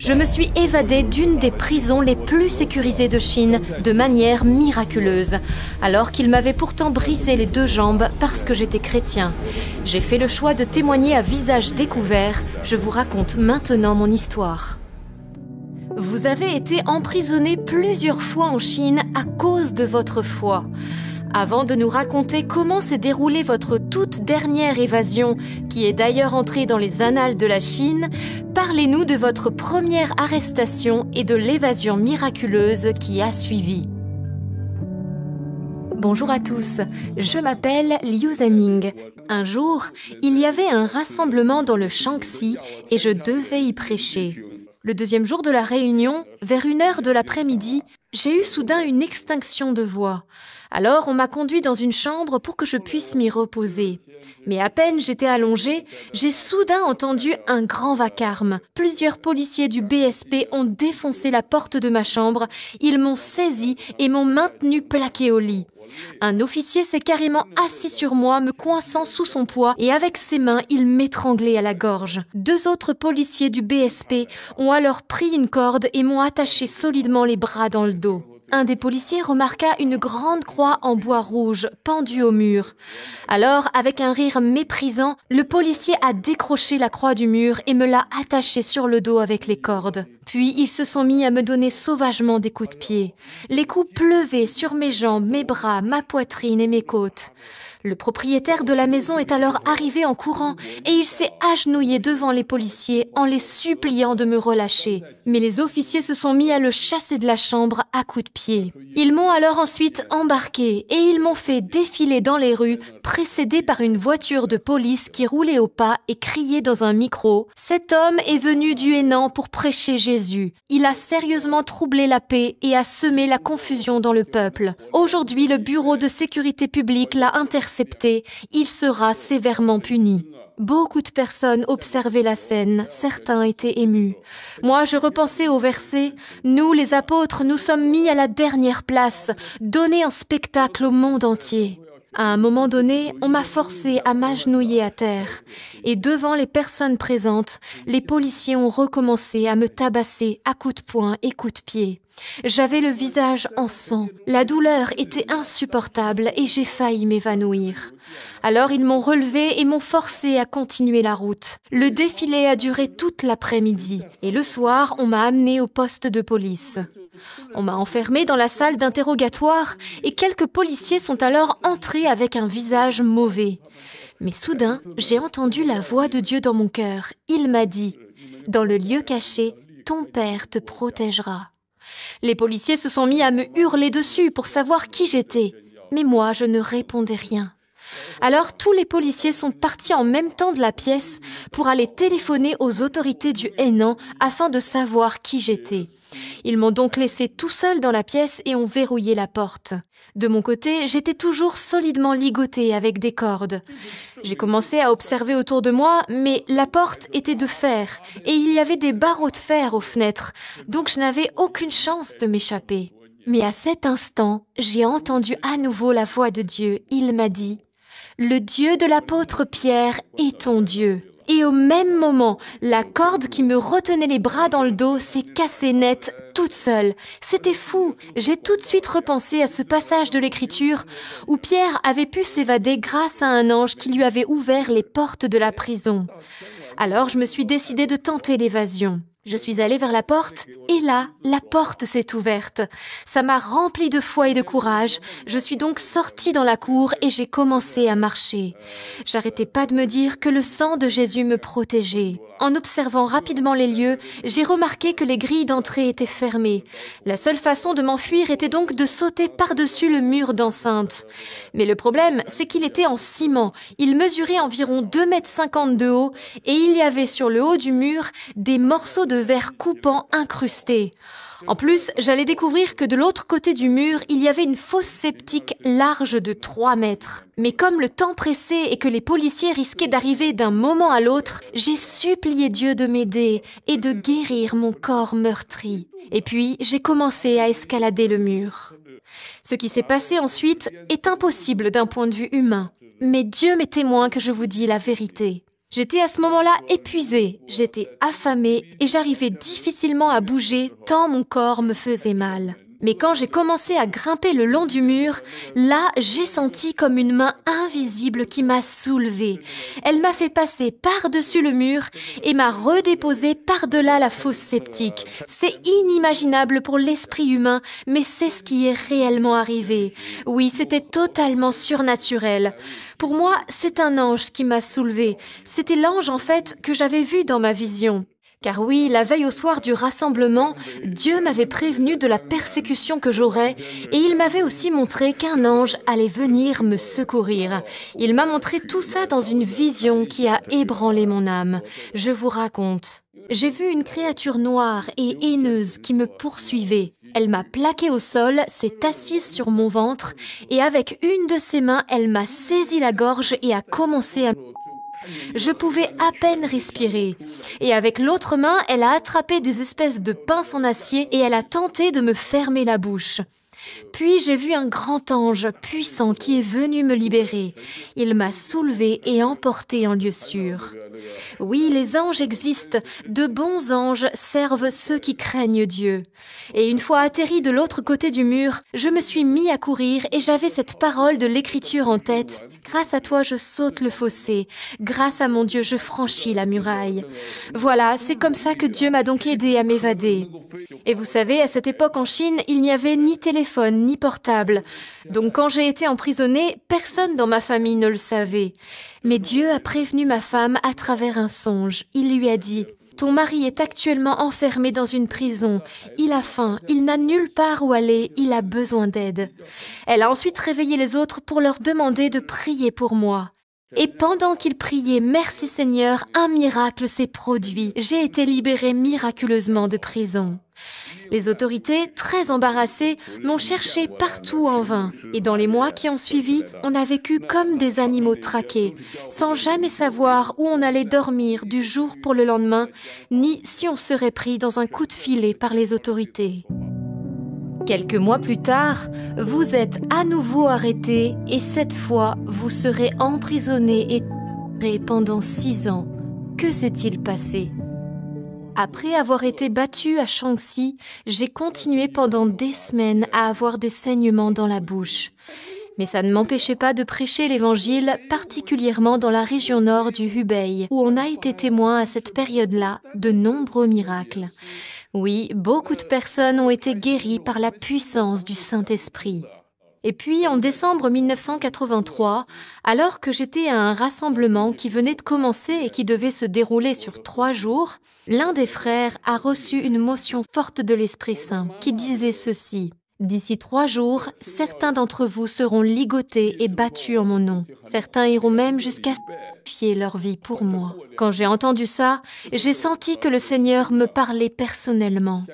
Je me suis évadée d'une des prisons les plus sécurisées de Chine de manière miraculeuse, alors qu'il m'avait pourtant brisé les 2 jambes parce que j'étais chrétien. J'ai fait le choix de témoigner à visage découvert. Je vous raconte maintenant mon histoire. Vous avez été emprisonné plusieurs fois en Chine à cause de votre foi. Avant de nous raconter comment s'est déroulée votre toute dernière évasion, qui est d'ailleurs entrée dans les annales de la Chine, parlez-nous de votre première arrestation et de l'évasion miraculeuse qui a suivi. Bonjour à tous, je m'appelle Liu Zening. Un jour, il y avait un rassemblement dans le Shaanxi et je devais y prêcher. Le 2e jour de la réunion, vers 1h de l'après-midi, j'ai eu soudain une extinction de voix. Alors on m'a conduit dans une chambre pour que je puisse m'y reposer. Mais à peine j'étais allongée, j'ai soudain entendu un grand vacarme. Plusieurs policiers du BSP ont défoncé la porte de ma chambre, ils m'ont saisie et m'ont maintenue plaquée au lit. Un officier s'est carrément assis sur moi, me coinçant sous son poids, et avec ses mains, il m'étranglait à la gorge. 2 autres policiers du BSP ont alors pris une corde et m'ont attaché solidement les bras dans le dos. Un des policiers remarqua une grande croix en bois rouge pendue au mur. Alors, avec un rire méprisant, le policier a décroché la croix du mur et me l'a attachée sur le dos avec les cordes. Puis, ils se sont mis à me donner sauvagement des coups de pied. Les coups pleuvaient sur mes jambes, mes bras, ma poitrine et mes côtes. Le propriétaire de la maison est alors arrivé en courant et il s'est agenouillé devant les policiers en les suppliant de me relâcher. Mais les officiers se sont mis à le chasser de la chambre à coups de pied. Ils m'ont alors ensuite embarqué et ils m'ont fait défiler dans les rues, précédé par une voiture de police qui roulait au pas et criait dans un micro « Cet homme est venu du Henan pour prêcher Jésus. Il a sérieusement troublé la paix et a semé la confusion dans le peuple. Aujourd'hui, le bureau de sécurité publique l'a intercepté. Il sera sévèrement puni. » Beaucoup de personnes observaient la scène, certains étaient émus. Moi, je repensais au verset « Nous, les apôtres, nous sommes mis à la dernière place, donnés en spectacle au monde entier. » À un moment donné, on m'a forcé à m'agenouiller à terre. Et devant les personnes présentes, les policiers ont recommencé à me tabasser à coups de poing et coups de pied. J'avais le visage en sang. La douleur était insupportable et j'ai failli m'évanouir. Alors ils m'ont relevé et m'ont forcé à continuer la route. Le défilé a duré toute l'après-midi. Et le soir, on m'a amené au poste de police. On m'a enfermée dans la salle d'interrogatoire et quelques policiers sont alors entrés avec un visage mauvais. Mais soudain, j'ai entendu la voix de Dieu dans mon cœur. Il m'a dit « Dans le lieu caché, ton Père te protégera. » Les policiers se sont mis à me hurler dessus pour savoir qui j'étais. Mais moi, je ne répondais rien. Alors, tous les policiers sont partis en même temps de la pièce pour aller téléphoner aux autorités du Henan afin de savoir qui j'étais. Ils m'ont donc laissé tout seul dans la pièce et ont verrouillé la porte. De mon côté, j'étais toujours solidement ligotée avec des cordes. J'ai commencé à observer autour de moi, mais la porte était de fer et il y avait des barreaux de fer aux fenêtres, donc je n'avais aucune chance de m'échapper. Mais à cet instant, j'ai entendu à nouveau la voix de Dieu. Il m'a dit « Le Dieu de l'apôtre Pierre est ton Dieu. » Et au même moment, la corde qui me retenait les bras dans le dos s'est cassée net, toute seule. C'était fou. J'ai tout de suite repensé à ce passage de l'Écriture où Pierre avait pu s'évader grâce à un ange qui lui avait ouvert les portes de la prison. Alors je me suis décidée de tenter l'évasion. Je suis allée vers la porte et là, la porte s'est ouverte. Ça m'a remplie de foi et de courage. Je suis donc sortie dans la cour et j'ai commencé à marcher. J'arrêtais pas de me dire que le sang de Jésus me protégeait. En observant rapidement les lieux, j'ai remarqué que les grilles d'entrée étaient fermées. La seule façon de m'enfuir était donc de sauter par-dessus le mur d'enceinte. Mais le problème, c'est qu'il était en ciment. Il mesurait environ 2,50 m de haut et il y avait sur le haut du mur des morceaux de verre coupant incrustés. En plus, j'allais découvrir que de l'autre côté du mur, il y avait une fosse septique large de 3 mètres. Mais comme le temps pressait et que les policiers risquaient d'arriver d'un moment à l'autre, j'ai supplié Dieu de m'aider et de guérir mon corps meurtri. Et puis, j'ai commencé à escalader le mur. Ce qui s'est passé ensuite est impossible d'un point de vue humain. Mais Dieu m'est témoin que je vous dis la vérité. J'étais à ce moment-là épuisée, j'étais affamée et j'arrivais difficilement à bouger tant mon corps me faisait mal. Mais quand j'ai commencé à grimper le long du mur, là, j'ai senti comme une main invisible qui m'a soulevée. Elle m'a fait passer par-dessus le mur et m'a redéposée par-delà la fosse septique. C'est inimaginable pour l'esprit humain, mais c'est ce qui est réellement arrivé. Oui, c'était totalement surnaturel. Pour moi, c'est un ange qui m'a soulevée. C'était l'ange, en fait, que j'avais vu dans ma vision. Car oui, la veille au soir du rassemblement, Dieu m'avait prévenu de la persécution que j'aurais et il m'avait aussi montré qu'un ange allait venir me secourir. Il m'a montré tout ça dans une vision qui a ébranlé mon âme. Je vous raconte. J'ai vu une créature noire et haineuse qui me poursuivait. Elle m'a plaqué au sol, s'est assise sur mon ventre et avec une de ses mains, elle m'a saisi la gorge et a commencé à... Je pouvais à peine respirer. Et avec l'autre main, elle a attrapé des espèces de pinces en acier et elle a tenté de me fermer la bouche. Puis j'ai vu un grand ange puissant qui est venu me libérer. Il m'a soulevée et emportée en lieu sûr. Oui, les anges existent. De bons anges servent ceux qui craignent Dieu. Et une fois atterri de l'autre côté du mur, je me suis mis à courir et j'avais cette parole de l'Écriture en tête. Grâce à toi, je saute le fossé. Grâce à mon Dieu, je franchis la muraille. Voilà, c'est comme ça que Dieu m'a donc aidé à m'évader. Et vous savez, à cette époque en Chine, il n'y avait ni téléphone, ni portable. Donc quand j'ai été emprisonnée, personne dans ma famille ne le savait. Mais Dieu a prévenu ma femme à travers un songe. Il lui a dit « Ton mari est actuellement enfermé dans une prison. Il a faim, il n'a nulle part où aller, il a besoin d'aide. » Elle a ensuite réveillé les autres pour leur demander de prier pour moi. Et pendant qu'ils priaient, merci Seigneur, un miracle s'est produit. J'ai été libérée miraculeusement de prison. Les autorités, très embarrassées, m'ont cherché partout en vain. Et dans les mois qui ont suivi, on a vécu comme des animaux traqués, sans jamais savoir où on allait dormir du jour pour le lendemain, ni si on serait pris dans un coup de filet par les autorités. Quelques mois plus tard, vous êtes à nouveau arrêté et cette fois, vous serez emprisonné et torturé pendant 6 ans. Que s'est-il passé ? Après avoir été battue à Shaanxi, j'ai continué pendant des semaines à avoir des saignements dans la bouche. Mais ça ne m'empêchait pas de prêcher l'Évangile, particulièrement dans la région nord du Hubei, où on a été témoin à cette période-là de nombreux miracles. Oui, beaucoup de personnes ont été guéries par la puissance du Saint-Esprit. Et puis, en décembre 1983, alors que j'étais à un rassemblement qui venait de commencer et qui devait se dérouler sur 3 jours, l'un des frères a reçu une motion forte de l'Esprit Saint qui disait ceci. « D'ici 3 jours, certains d'entre vous seront ligotés et battus en mon nom. Certains iront même jusqu'à sacrifier leur vie pour moi. » Quand j'ai entendu ça, j'ai senti que le Seigneur me parlait personnellement.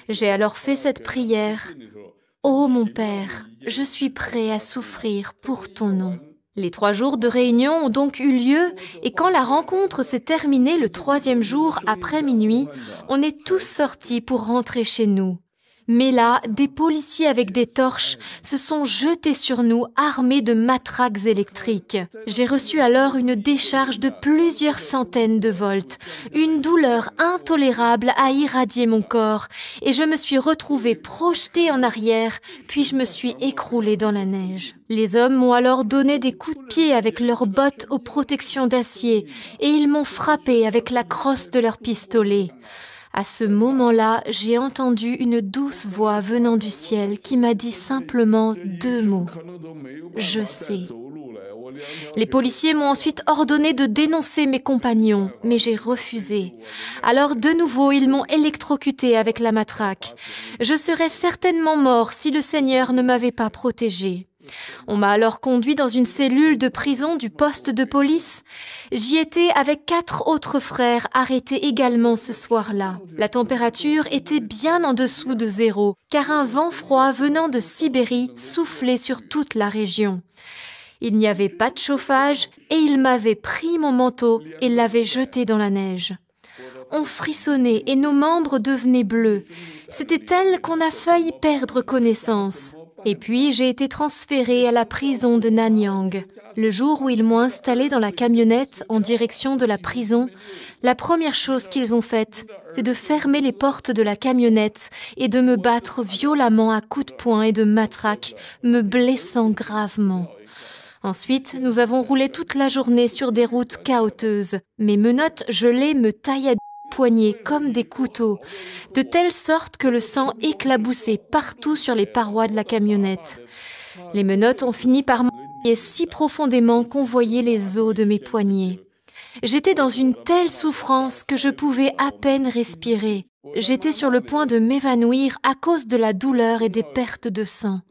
J'ai alors fait cette prière. « Ô mon Père, je suis prêt à souffrir pour ton nom. » Les 3 jours de réunion ont donc eu lieu et quand la rencontre s'est terminée le 3e jour après minuit, on est tous sortis pour rentrer chez nous. Mais là, des policiers avec des torches se sont jetés sur nous armés de matraques électriques. J'ai reçu alors une décharge de plusieurs centaines de volts. Une douleur intolérable a irradié mon corps et je me suis retrouvée projetée en arrière, puis je me suis écroulée dans la neige. Les hommes m'ont alors donné des coups de pied avec leurs bottes aux protections d'acier et ils m'ont frappée avec la crosse de leur pistolet. À ce moment-là, j'ai entendu une douce voix venant du ciel qui m'a dit simplement 2 mots. « Je sais ». Les policiers m'ont ensuite ordonné de dénoncer mes compagnons, mais j'ai refusé. Alors de nouveau, ils m'ont électrocuté avec la matraque. Je serais certainement mort si le Seigneur ne m'avait pas protégé. On m'a alors conduit dans une cellule de prison du poste de police. J'y étais avec 4 autres frères arrêtés également ce soir-là. La température était bien en dessous de 0, car un vent froid venant de Sibérie soufflait sur toute la région. Il n'y avait pas de chauffage et ils m'avaient pris mon manteau et l'avaient jeté dans la neige. On frissonnait et nos membres devenaient bleus. C'était tel qu'on a failli perdre connaissance. Et puis, j'ai été transférée à la prison de Nanyang. Le jour où ils m'ont installée dans la camionnette en direction de la prison, la première chose qu'ils ont faite, c'est de fermer les portes de la camionnette et de me battre violemment à coups de poing et de matraque, me blessant gravement. Ensuite, nous avons roulé toute la journée sur des routes caoteuses. Mes menottes gelées me taillaient des poignets comme des couteaux, de telle sorte que le sang éclaboussait partout sur les parois de la camionnette. Les menottes ont fini par m'envoyer si profondément qu'on voyait les os de mes poignets. J'étais dans une telle souffrance que je pouvais à peine respirer. J'étais sur le point de m'évanouir à cause de la douleur et des pertes de sang.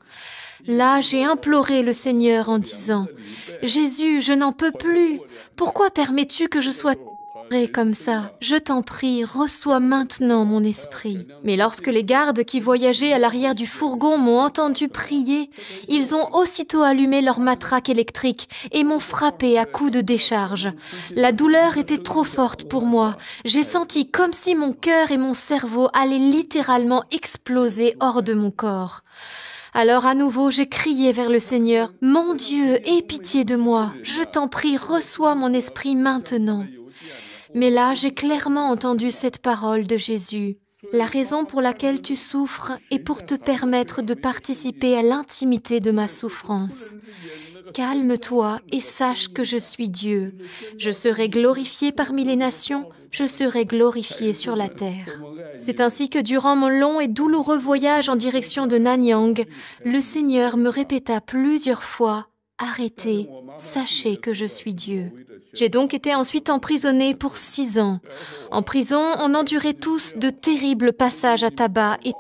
Là, j'ai imploré le Seigneur en disant « Jésus, je n'en peux plus. Pourquoi permets-tu que je sois torturé comme ça? Je t'en prie, reçois maintenant mon esprit. » Mais lorsque les gardes qui voyageaient à l'arrière du fourgon m'ont entendu prier, ils ont aussitôt allumé leur matraque électrique et m'ont frappé à coups de décharge. La douleur était trop forte pour moi. J'ai senti comme si mon cœur et mon cerveau allaient littéralement exploser hors de mon corps. Alors à nouveau, j'ai crié vers le Seigneur, « Mon Dieu, aie pitié de moi, je t'en prie, reçois mon esprit maintenant. » Mais là, j'ai clairement entendu cette parole de Jésus. « La raison pour laquelle tu souffres est pour te permettre de participer à l'intimité de ma souffrance. Calme-toi et sache que je suis Dieu. Je serai glorifié parmi les nations, je serai glorifié sur la terre. » C'est ainsi que durant mon long et douloureux voyage en direction de Nanyang, le Seigneur me répéta plusieurs fois « Arrêtez, sachez que je suis Dieu. » J'ai donc été ensuite emprisonnée pour 6 ans. En prison, on endurait tous de terribles passages à tabac et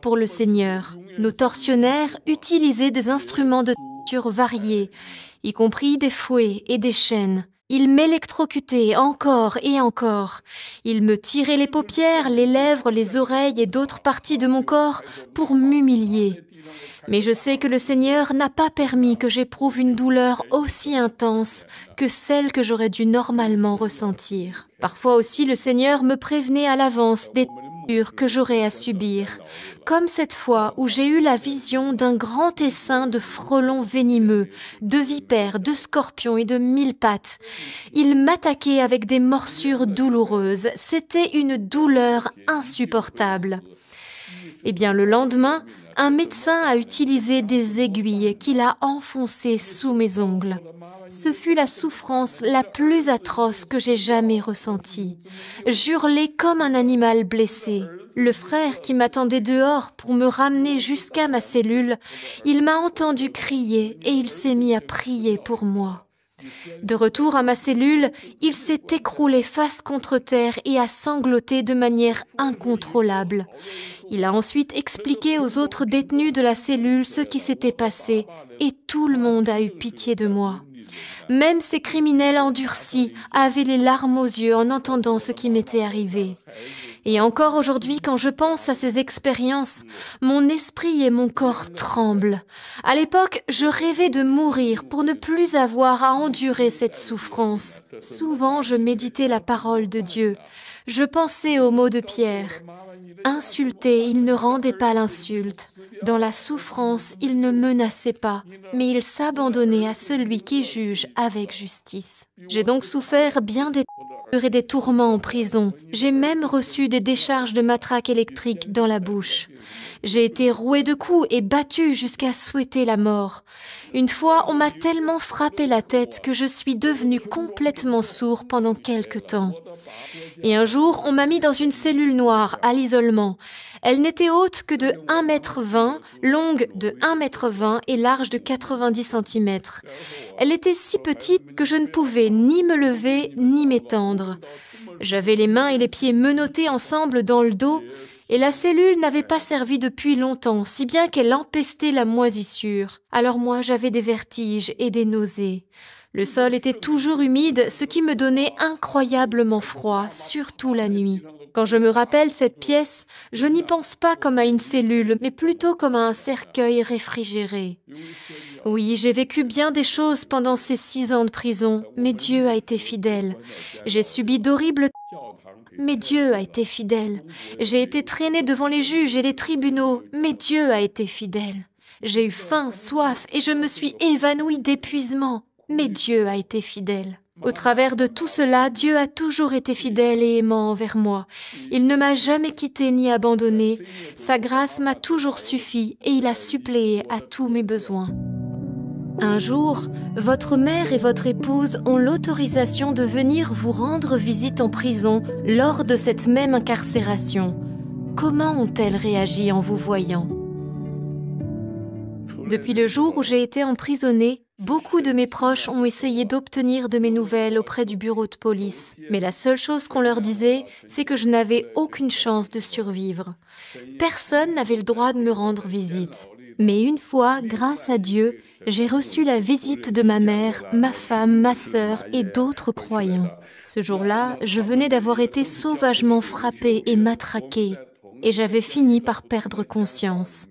pour le Seigneur. Nos tortionnaires utilisaient des instruments de torture variés, y compris des fouets et des chaînes. Ils m'électrocutaient encore et encore. Ils me tiraient les paupières, les lèvres, les oreilles et d'autres parties de mon corps pour m'humilier. Mais je sais que le Seigneur n'a pas permis que j'éprouve une douleur aussi intense que celle que j'aurais dû normalement ressentir. Parfois aussi, le Seigneur me prévenait à l'avance des tortures que j'aurais à subir, comme cette fois où j'ai eu la vision d'un grand essaim de frelons venimeux, de vipères, de scorpions et de 1000 pattes. Ils m'attaquaient avec des morsures douloureuses. C'était une douleur insupportable. Eh bien, le lendemain, un médecin a utilisé des aiguilles qu'il a enfoncées sous mes ongles. Ce fut la souffrance la plus atroce que j'ai jamais ressentie. J'hurlais comme un animal blessé. Le frère qui m'attendait dehors pour me ramener jusqu'à ma cellule, il m'a entendu crier et il s'est mis à prier pour moi. De retour à ma cellule, il s'est écroulé face contre terre et a sangloté de manière incontrôlable. Il a ensuite expliqué aux autres détenus de la cellule ce qui s'était passé et tout le monde a eu pitié de moi. Même ces criminels endurcis avaient les larmes aux yeux en entendant ce qui m'était arrivé. Et encore aujourd'hui, quand je pense à ces expériences, mon esprit et mon corps tremblent. À l'époque, je rêvais de mourir pour ne plus avoir à endurer cette souffrance. Souvent, je méditais la parole de Dieu. Je pensais aux mots de Pierre. Insulté, il ne rendait pas l'insulte. Dans la souffrance, il ne menaçait pas, mais il s'abandonnait à celui qui juge avec justice. J'ai donc souffert bien des tortures et des tourments en prison. J'ai même reçu des décharges de matraque électrique dans la bouche. J'ai été rouée de coups et battue jusqu'à souhaiter la mort. Une fois, on m'a tellement frappé la tête que je suis devenue complètement sourde pendant quelque temps. Et un jour, on m'a mis dans une cellule noire à l'isolement. Elle n'était haute que de 1,20 m, longue de 1,20 m et large de 90 cm. Elle était si petite que je ne pouvais ni me lever ni m'étendre. J'avais les mains et les pieds menottés ensemble dans le dos et la cellule n'avait pas servi depuis longtemps, si bien qu'elle empestait la moisissure. Alors moi, j'avais des vertiges et des nausées. Le sol était toujours humide, ce qui me donnait incroyablement froid, surtout la nuit. Quand je me rappelle cette pièce, je n'y pense pas comme à une cellule, mais plutôt comme à un cercueil réfrigéré. Oui, j'ai vécu bien des choses pendant ces 6 ans de prison, mais Dieu a été fidèle. J'ai subi d'horribles mais Dieu a été fidèle. J'ai été traînée devant les juges et les tribunaux, mais Dieu a été fidèle. J'ai eu faim, soif et je me suis évanouie d'épuisement. Mais Dieu a été fidèle. Au travers de tout cela, Dieu a toujours été fidèle et aimant envers moi. Il ne m'a jamais quittée ni abandonnée. Sa grâce m'a toujours suffi et il a suppléé à tous mes besoins. Un jour, votre mère et votre épouse ont l'autorisation de venir vous rendre visite en prison lors de cette même incarcération. Comment ont-elles réagi en vous voyant ? Depuis le jour où j'ai été emprisonnée, beaucoup de mes proches ont essayé d'obtenir de mes nouvelles auprès du bureau de police. Mais la seule chose qu'on leur disait, c'est que je n'avais aucune chance de survivre. Personne n'avait le droit de me rendre visite. Mais une fois, grâce à Dieu, j'ai reçu la visite de ma mère, ma femme, ma sœur et d'autres croyants. Ce jour-là, je venais d'avoir été sauvagement frappée et matraquée, et j'avais fini par perdre conscience.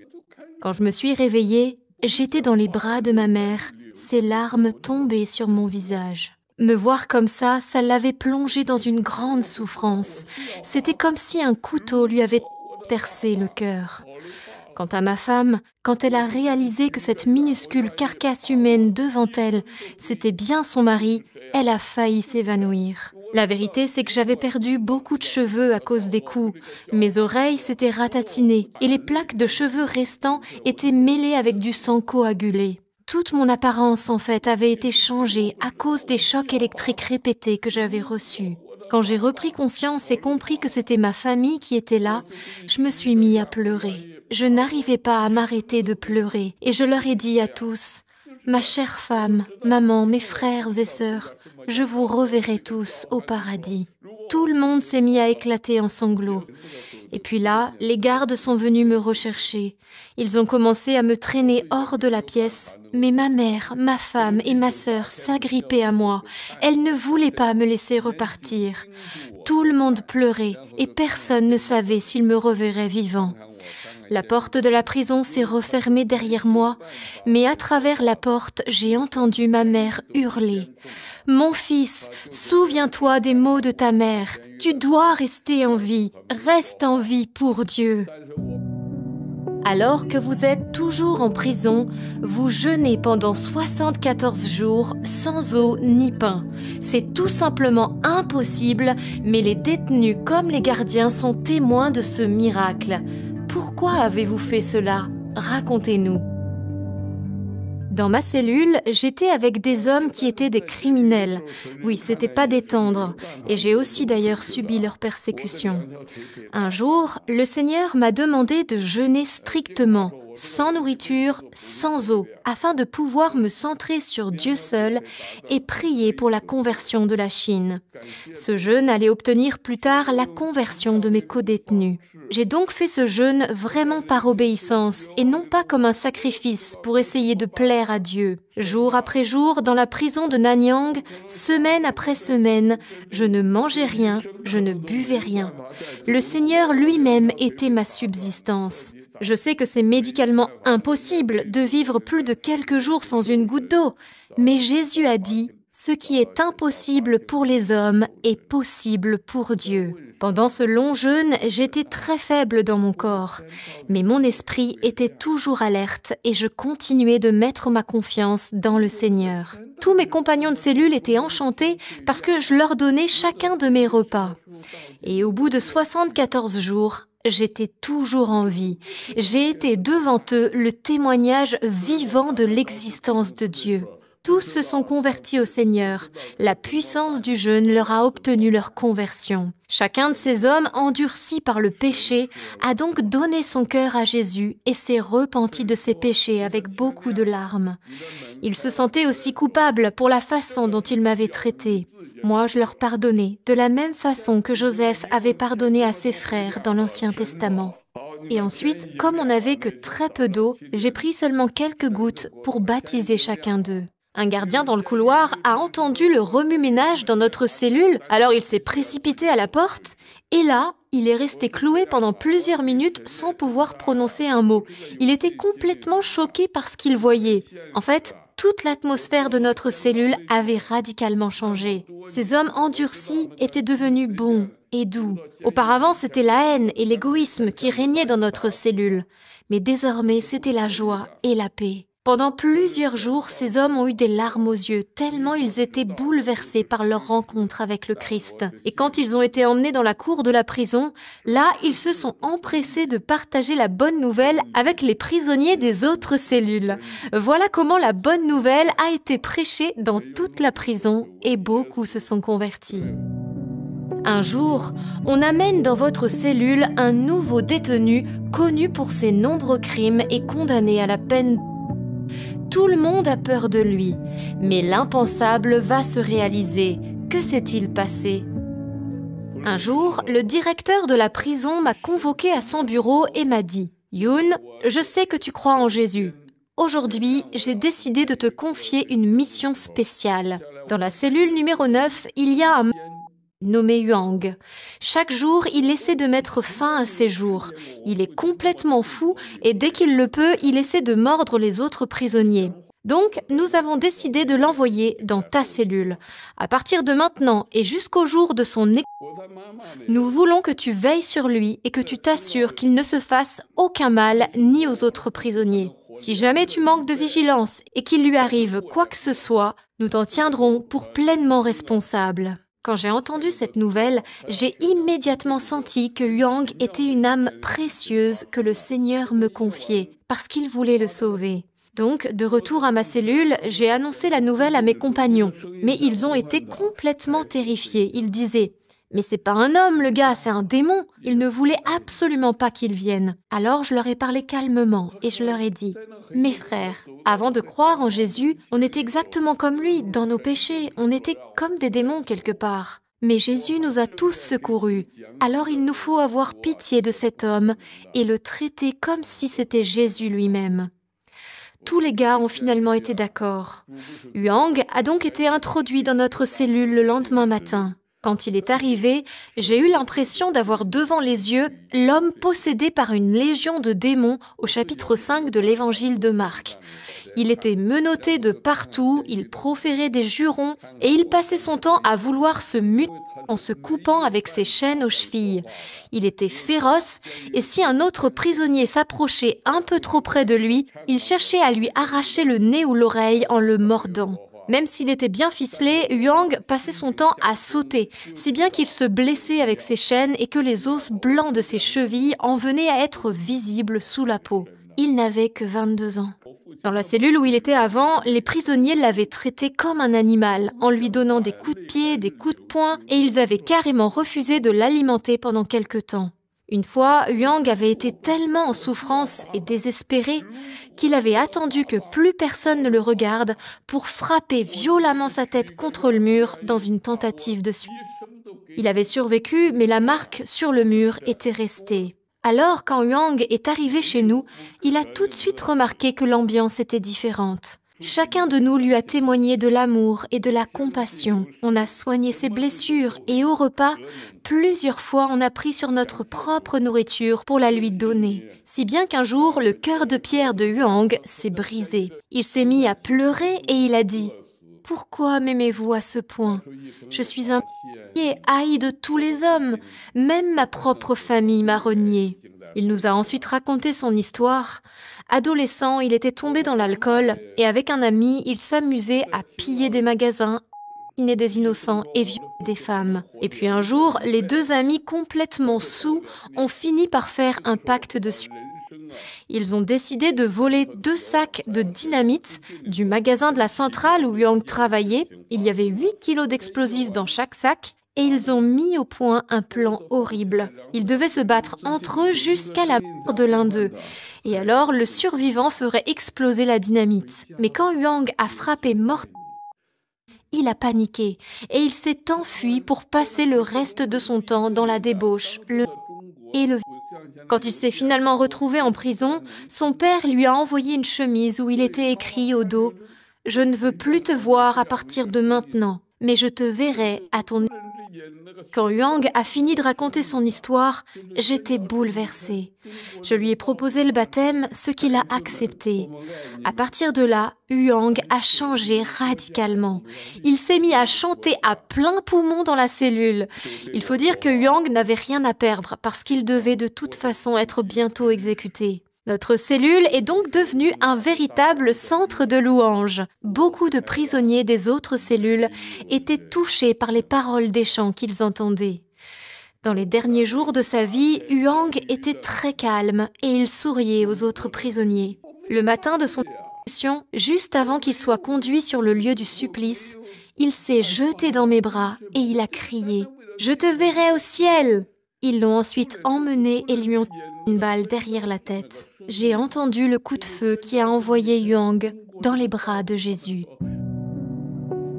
Quand je me suis réveillée, j'étais dans les bras de ma mère, ses larmes tombaient sur mon visage. Me voir comme ça l'avait plongée dans une grande souffrance. C'était comme si un couteau lui avait percé le cœur. Quant à ma femme, quand elle a réalisé que cette minuscule carcasse humaine devant elle, c'était bien son mari, elle a failli s'évanouir. La vérité, c'est que j'avais perdu beaucoup de cheveux à cause des coups. Mes oreilles s'étaient ratatinées et les plaques de cheveux restants étaient mêlées avec du sang coagulé. Toute mon apparence, en fait, avait été changée à cause des chocs électriques répétés que j'avais reçus. Quand j'ai repris conscience et compris que c'était ma famille qui était là, je me suis mis à pleurer. Je n'arrivais pas à m'arrêter de pleurer et je leur ai dit à tous « Ma chère femme, maman, mes frères et sœurs, je vous reverrai tous au paradis. » Tout le monde s'est mis à éclater en sanglots. Et puis là, les gardes sont venus me rechercher. Ils ont commencé à me traîner hors de la pièce. Mais ma mère, ma femme et ma sœur s'agrippaient à moi. Elles ne voulaient pas me laisser repartir. Tout le monde pleurait et personne ne savait s'il me reverrait vivant. La porte de la prison s'est refermée derrière moi, mais à travers la porte, j'ai entendu ma mère hurler. « Mon fils, souviens-toi des mots de ta mère. Tu dois rester en vie. Reste en vie pour Dieu. » Alors que vous êtes toujours en prison, vous jeûnez pendant 74 jours sans eau ni pain. C'est tout simplement impossible, mais les détenus comme les gardiens sont témoins de ce miracle. Pourquoi avez-vous fait cela? Racontez-nous. Dans ma cellule, j'étais avec des hommes qui étaient des criminels. Oui, c'était pas des tendres. Et j'ai aussi d'ailleurs subi leur persécution. Un jour, le Seigneur m'a demandé de jeûner strictement, sans nourriture, sans eau, afin de pouvoir me centrer sur Dieu seul et prier pour la conversion de la Chine. Ce jeûne allait obtenir plus tard la conversion de mes codétenus. J'ai donc fait ce jeûne vraiment par obéissance et non pas comme un sacrifice pour essayer de plaire à Dieu. Jour après jour, dans la prison de Nanyang, semaine après semaine, je ne mangeais rien, je ne buvais rien. Le Seigneur lui-même était ma subsistance. Je sais que c'est médicalement impossible de vivre plus de quelques jours sans une goutte d'eau, mais Jésus a dit « Ce qui est impossible pour les hommes est possible pour Dieu ». Pendant ce long jeûne, j'étais très faible dans mon corps, mais mon esprit était toujours alerte et je continuais de mettre ma confiance dans le Seigneur. Tous mes compagnons de cellule étaient enchantés parce que je leur donnais chacun de mes repas. Et au bout de 74 jours, j'étais toujours en vie. J'ai été devant eux le témoignage vivant de l'existence de Dieu. Tous se sont convertis au Seigneur. La puissance du jeûne leur a obtenu leur conversion. Chacun de ces hommes, endurcis par le péché, a donc donné son cœur à Jésus et s'est repenti de ses péchés avec beaucoup de larmes. Ils se sentaient aussi coupables pour la façon dont ils m'avaient traité. Moi, je leur pardonnais, de la même façon que Joseph avait pardonné à ses frères dans l'Ancien Testament. Et ensuite, comme on n'avait que très peu d'eau, j'ai pris seulement quelques gouttes pour baptiser chacun d'eux. Un gardien dans le couloir a entendu le remue-ménage dans notre cellule, alors il s'est précipité à la porte, et là, il est resté cloué pendant plusieurs minutes sans pouvoir prononcer un mot. Il était complètement choqué par ce qu'il voyait. En fait, toute l'atmosphère de notre cellule avait radicalement changé. Ces hommes endurcis étaient devenus bons et doux. Auparavant, c'était la haine et l'égoïsme qui régnaient dans notre cellule. Mais désormais, c'était la joie et la paix. Pendant plusieurs jours, ces hommes ont eu des larmes aux yeux, tellement ils étaient bouleversés par leur rencontre avec le Christ. Et quand ils ont été emmenés dans la cour de la prison, là, ils se sont empressés de partager la bonne nouvelle avec les prisonniers des autres cellules. Voilà comment la bonne nouvelle a été prêchée dans toute la prison et beaucoup se sont convertis. Un jour, on amène dans votre cellule un nouveau détenu connu pour ses nombreux crimes et condamné à la peine. Tout le monde a peur de lui, mais l'impensable va se réaliser. Que s'est-il passé? Un jour, le directeur de la prison m'a convoqué à son bureau et m'a dit « Yoon, je sais que tu crois en Jésus. Aujourd'hui, j'ai décidé de te confier une mission spéciale. Dans la cellule numéro 9, il y a un nommé Huang. Chaque jour, il essaie de mettre fin à ses jours. Il est complètement fou et dès qu'il le peut, il essaie de mordre les autres prisonniers. Donc, nous avons décidé de l'envoyer dans ta cellule. À partir de maintenant et jusqu'au jour de son nous voulons que tu veilles sur lui et que tu t'assures qu'il ne se fasse aucun mal ni aux autres prisonniers. Si jamais tu manques de vigilance et qu'il lui arrive quoi que ce soit, nous t'en tiendrons pour pleinement responsable. » Quand j'ai entendu cette nouvelle, j'ai immédiatement senti que Huang était une âme précieuse que le Seigneur me confiait, parce qu'il voulait le sauver. Donc, de retour à ma cellule, j'ai annoncé la nouvelle à mes compagnons, mais ils ont été complètement terrifiés. Ils disaient « Mais c'est pas un homme, le gars, c'est un démon !» Ils ne voulaient absolument pas qu'il vienne. Alors je leur ai parlé calmement et je leur ai dit « Mes frères, avant de croire en Jésus, on était exactement comme lui, dans nos péchés, on était comme des démons quelque part. Mais Jésus nous a tous secourus, alors il nous faut avoir pitié de cet homme et le traiter comme si c'était Jésus lui-même. » Tous les gars ont finalement été d'accord. Huang a donc été introduit dans notre cellule le lendemain matin. Quand il est arrivé, j'ai eu l'impression d'avoir devant les yeux l'homme possédé par une légion de démons au chapitre 5 de l'évangile de Marc. Il était menotté de partout, il proférait des jurons et il passait son temps à vouloir se muter en se coupant avec ses chaînes aux chevilles. Il était féroce et si un autre prisonnier s'approchait un peu trop près de lui, il cherchait à lui arracher le nez ou l'oreille en le mordant. Même s'il était bien ficelé, Huang passait son temps à sauter, si bien qu'il se blessait avec ses chaînes et que les os blancs de ses chevilles en venaient à être visibles sous la peau. Il n'avait que 22 ans. Dans la cellule où il était avant, les prisonniers l'avaient traité comme un animal, en lui donnant des coups de pied, des coups de poing, et ils avaient carrément refusé de l'alimenter pendant quelque temps. Une fois, Huang avait été tellement en souffrance et désespéré qu'il avait attendu que plus personne ne le regarde pour frapper violemment sa tête contre le mur dans une tentative de suicide. Il avait survécu, mais la marque sur le mur était restée. Alors, quand Huang est arrivé chez nous, il a tout de suite remarqué que l'ambiance était différente. Chacun de nous lui a témoigné de l'amour et de la compassion. On a soigné ses blessures et au repas, plusieurs fois on a pris sur notre propre nourriture pour la lui donner. Si bien qu'un jour, le cœur de pierre de Huang s'est brisé. Il s'est mis à pleurer et il a dit « Pourquoi m'aimez-vous à ce point? Je suis un et haï de tous les hommes. Même ma propre famille m'a renié. » Il nous a ensuite raconté son histoire. Adolescent, il était tombé dans l'alcool et avec un ami, il s'amusait à piller des magasins, assassiner des innocents et violer des femmes. Et puis un jour, les deux amis complètement saouls ont fini par faire un pacte de suicide. Ils ont décidé de voler 2 sacs de dynamite du magasin de la centrale où Huang travaillait. Il y avait 8 kilos d'explosifs dans chaque sac. Et ils ont mis au point un plan horrible. Ils devaient se battre entre eux jusqu'à la mort de l'un d'eux. Et alors, le survivant ferait exploser la dynamite. Mais quand Huang a frappé mortellement, il a paniqué et il s'est enfui pour passer le reste de son temps dans la débauche, le et le Quand il s'est finalement retrouvé en prison, son père lui a envoyé une chemise où il était écrit au dos « Je ne veux plus te voir à partir de maintenant, mais je te verrai à ton Quand Huang a fini de raconter son histoire, j'étais bouleversée. Je lui ai proposé le baptême, ce qu'il a accepté. À partir de là, Huang a changé radicalement. Il s'est mis à chanter à plein poumon dans la cellule. Il faut dire que Huang n'avait rien à perdre parce qu'il devait de toute façon être bientôt exécuté. Notre cellule est donc devenue un véritable centre de louanges. Beaucoup de prisonniers des autres cellules étaient touchés par les paroles des chants qu'ils entendaient. Dans les derniers jours de sa vie, Huang était très calme et il souriait aux autres prisonniers. Le matin de son exécution, juste avant qu'il soit conduit sur le lieu du supplice, il s'est jeté dans mes bras et il a crié « Je te verrai au ciel !» Ils l'ont ensuite emmené et lui ont tiré une balle derrière la tête. J'ai entendu le coup de feu qui a envoyé Huang dans les bras de Jésus.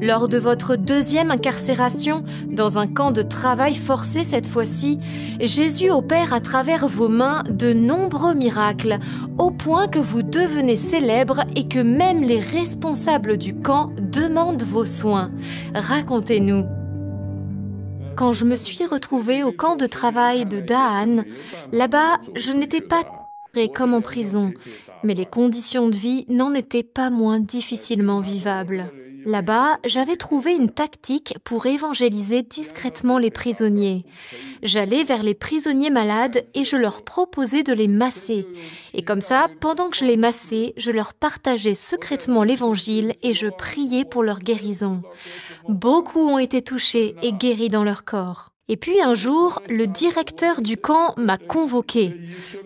Lors de votre deuxième incarcération, dans un camp de travail forcé cette fois-ci, Jésus opère à travers vos mains de nombreux miracles, au point que vous devenez célèbre et que même les responsables du camp demandent vos soins. Racontez-nous. Quand je me suis retrouvée au camp de travail de Da'an, là-bas, je n'étais pas comme en prison, mais les conditions de vie n'en étaient pas moins difficilement vivables. Là-bas, j'avais trouvé une tactique pour évangéliser discrètement les prisonniers. J'allais vers les prisonniers malades et je leur proposais de les masser. Et comme ça, pendant que je les massais, je leur partageais secrètement l'évangile et je priais pour leur guérison. Beaucoup ont été touchés et guéris dans leur corps. Et puis un jour, le directeur du camp m'a convoqué.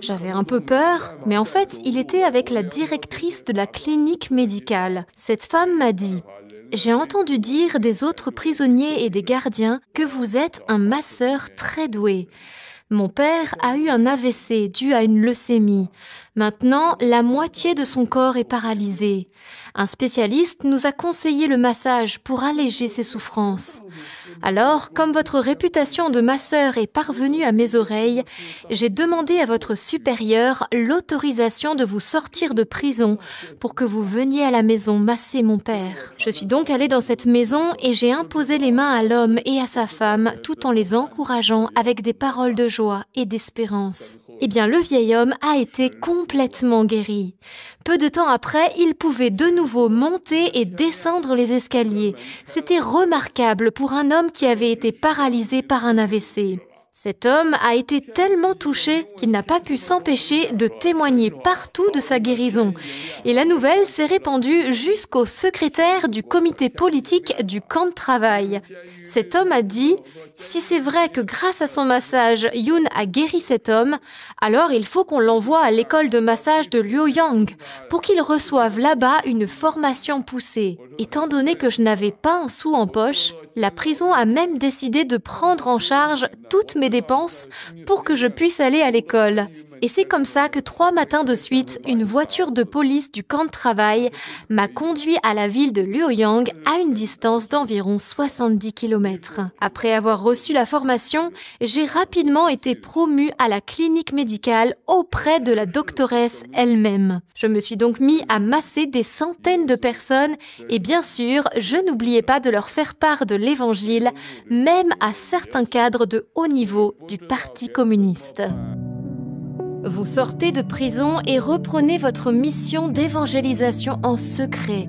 J'avais un peu peur, mais en fait, il était avec la directrice de la clinique médicale. Cette femme m'a dit « J'ai entendu dire des autres prisonniers et des gardiens que vous êtes un masseur très doué. Mon père a eu un AVC dû à une leucémie. Maintenant, la moitié de son corps est paralysée. Un spécialiste nous a conseillé le massage pour alléger ses souffrances. Alors, comme votre réputation de masseur est parvenue à mes oreilles, j'ai demandé à votre supérieur l'autorisation de vous sortir de prison pour que vous veniez à la maison masser mon père. Je suis donc allée dans cette maison et j'ai imposé les mains à l'homme et à sa femme tout en les encourageant avec des paroles de joie et d'espérance. Eh bien, le vieil homme a été complètement guéri. Peu de temps après, il pouvait de nouveau monter et descendre les escaliers. C'était remarquable pour un homme qui avait été paralysé par un AVC. Cet homme a été tellement touché qu'il n'a pas pu s'empêcher de témoigner partout de sa guérison. Et la nouvelle s'est répandue jusqu'au secrétaire du comité politique du camp de travail. Cet homme a dit « Si c'est vrai que grâce à son massage, Yun a guéri cet homme, alors il faut qu'on l'envoie à l'école de massage de Luoyang pour qu'il reçoive là-bas une formation poussée. » Étant donné que je n'avais pas un sou en poche, la prison a même décidé de prendre en charge toutes mes dépenses pour que je puisse aller à l'école. Et c'est comme ça que 3 matins de suite, une voiture de police du camp de travail m'a conduit à la ville de Luoyang à une distance d'environ 70 km. Après avoir reçu la formation, j'ai rapidement été promue à la clinique médicale auprès de la doctoresse elle-même. Je me suis donc mis à masser des centaines de personnes et bien sûr, je n'oubliais pas de leur faire part de l'évangile, même à certains cadres de haut niveau du Parti communiste. Vous sortez de prison et reprenez votre mission d'évangélisation en secret.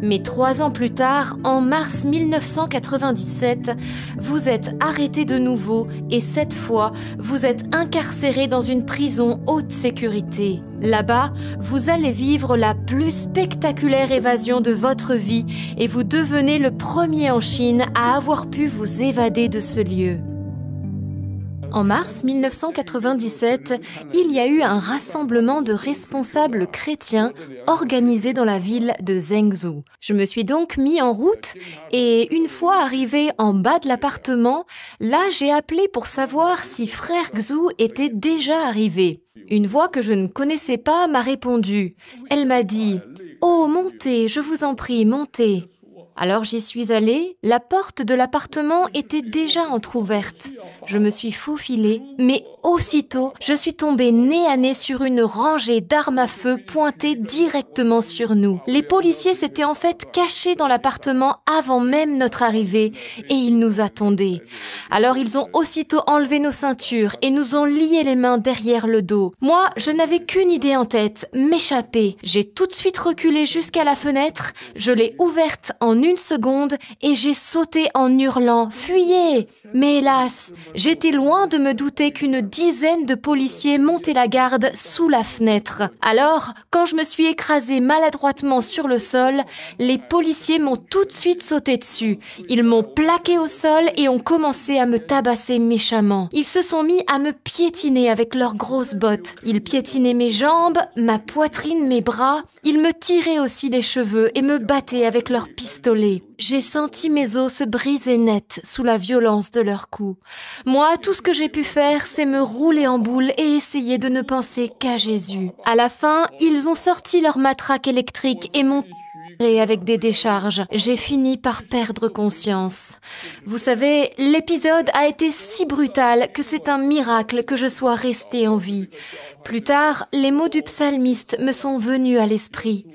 Mais 3 ans plus tard, en mars 1997, vous êtes arrêté de nouveau et cette fois, vous êtes incarcéré dans une prison haute sécurité. Là-bas, vous allez vivre la plus spectaculaire évasion de votre vie et vous devenez le premier en Chine à avoir pu vous évader de ce lieu. En mars 1997, il y a eu un rassemblement de responsables chrétiens organisé dans la ville de Zhengzhou. Je me suis donc mis en route et une fois arrivé en bas de l'appartement, là j'ai appelé pour savoir si frère Xu était déjà arrivé. Une voix que je ne connaissais pas m'a répondu. Elle m'a dit « Oh, montez, je vous en prie, montez ». Alors j'y suis allée, la porte de l'appartement était déjà entr'ouverte. Je me suis faufilée, mais aussitôt, je suis tombée nez à nez sur une rangée d'armes à feu pointées directement sur nous. Les policiers s'étaient en fait cachés dans l'appartement avant même notre arrivée et ils nous attendaient. Alors ils ont aussitôt enlevé nos ceintures et nous ont lié les mains derrière le dos. Moi, je n'avais qu'une idée en tête, m'échapper. J'ai tout de suite reculé jusqu'à la fenêtre, je l'ai ouverte en 1 seconde et j'ai sauté en hurlant « Fuyez !» Mais hélas, j'étais loin de me douter qu'une dizaine de policiers montaient la garde sous la fenêtre. Alors, quand je me suis écrasée maladroitement sur le sol, les policiers m'ont tout de suite sauté dessus. Ils m'ont plaqué au sol et ont commencé à me tabasser méchamment. Ils se sont mis à me piétiner avec leurs grosses bottes. Ils piétinaient mes jambes, ma poitrine, mes bras. Ils me tiraient aussi les cheveux et me battaient avec leurs pistolets. J'ai senti mes os se briser net sous la violence de leurs coups. Moi, tout ce que j'ai pu faire, c'est me rouler en boule et essayer de ne penser qu'à Jésus. À la fin, ils ont sorti leur matraque électrique et m'ont tiré avec des décharges. J'ai fini par perdre conscience. Vous savez, l'épisode a été si brutal que c'est un miracle que je sois restée en vie. Plus tard, les mots du psalmiste me sont venus à l'esprit.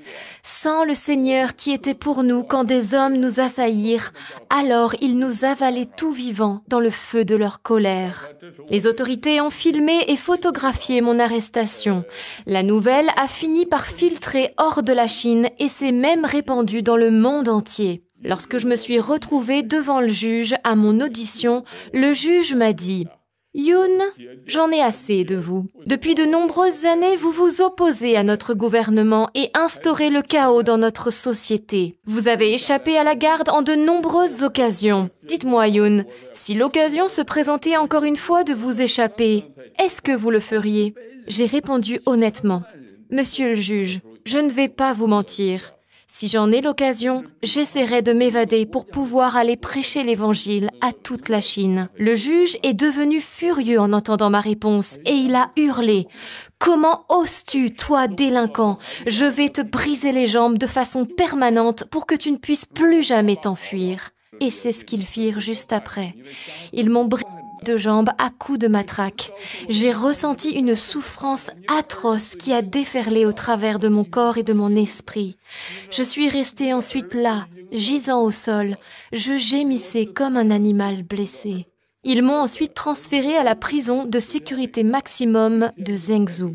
Sans le Seigneur qui était pour nous quand des hommes nous assaillirent, alors ils nous avalaient tout vivants dans le feu de leur colère. Les autorités ont filmé et photographié mon arrestation. La nouvelle a fini par filtrer hors de la Chine et s'est même répandue dans le monde entier. Lorsque je me suis retrouvée devant le juge à mon audition, le juge m'a dit « Yoon, j'en ai assez de vous. Depuis de nombreuses années, vous vous opposez à notre gouvernement et instaurez le chaos dans notre société. Vous avez échappé à la garde en de nombreuses occasions. Dites-moi, Yoon, si l'occasion se présentait encore une fois de vous échapper, est-ce que vous le feriez ?» J'ai répondu honnêtement. « Monsieur le juge, je ne vais pas vous mentir. Si j'en ai l'occasion, j'essaierai de m'évader pour pouvoir aller prêcher l'Évangile à toute la Chine. » Le juge est devenu furieux en entendant ma réponse et il a hurlé « Comment oses-tu, toi délinquant? Je vais te briser les jambes de façon permanente pour que tu ne puisses plus jamais t'enfuir. » Et c'est ce qu'ils firent juste après. Ils m'ont brisé de jambes à coups de matraque. J'ai ressenti une souffrance atroce qui a déferlé au travers de mon corps et de mon esprit. Je suis restée ensuite là, gisant au sol. Je gémissais comme un animal blessé. Ils m'ont ensuite transférée à la prison de sécurité maximum de Zhengzhou.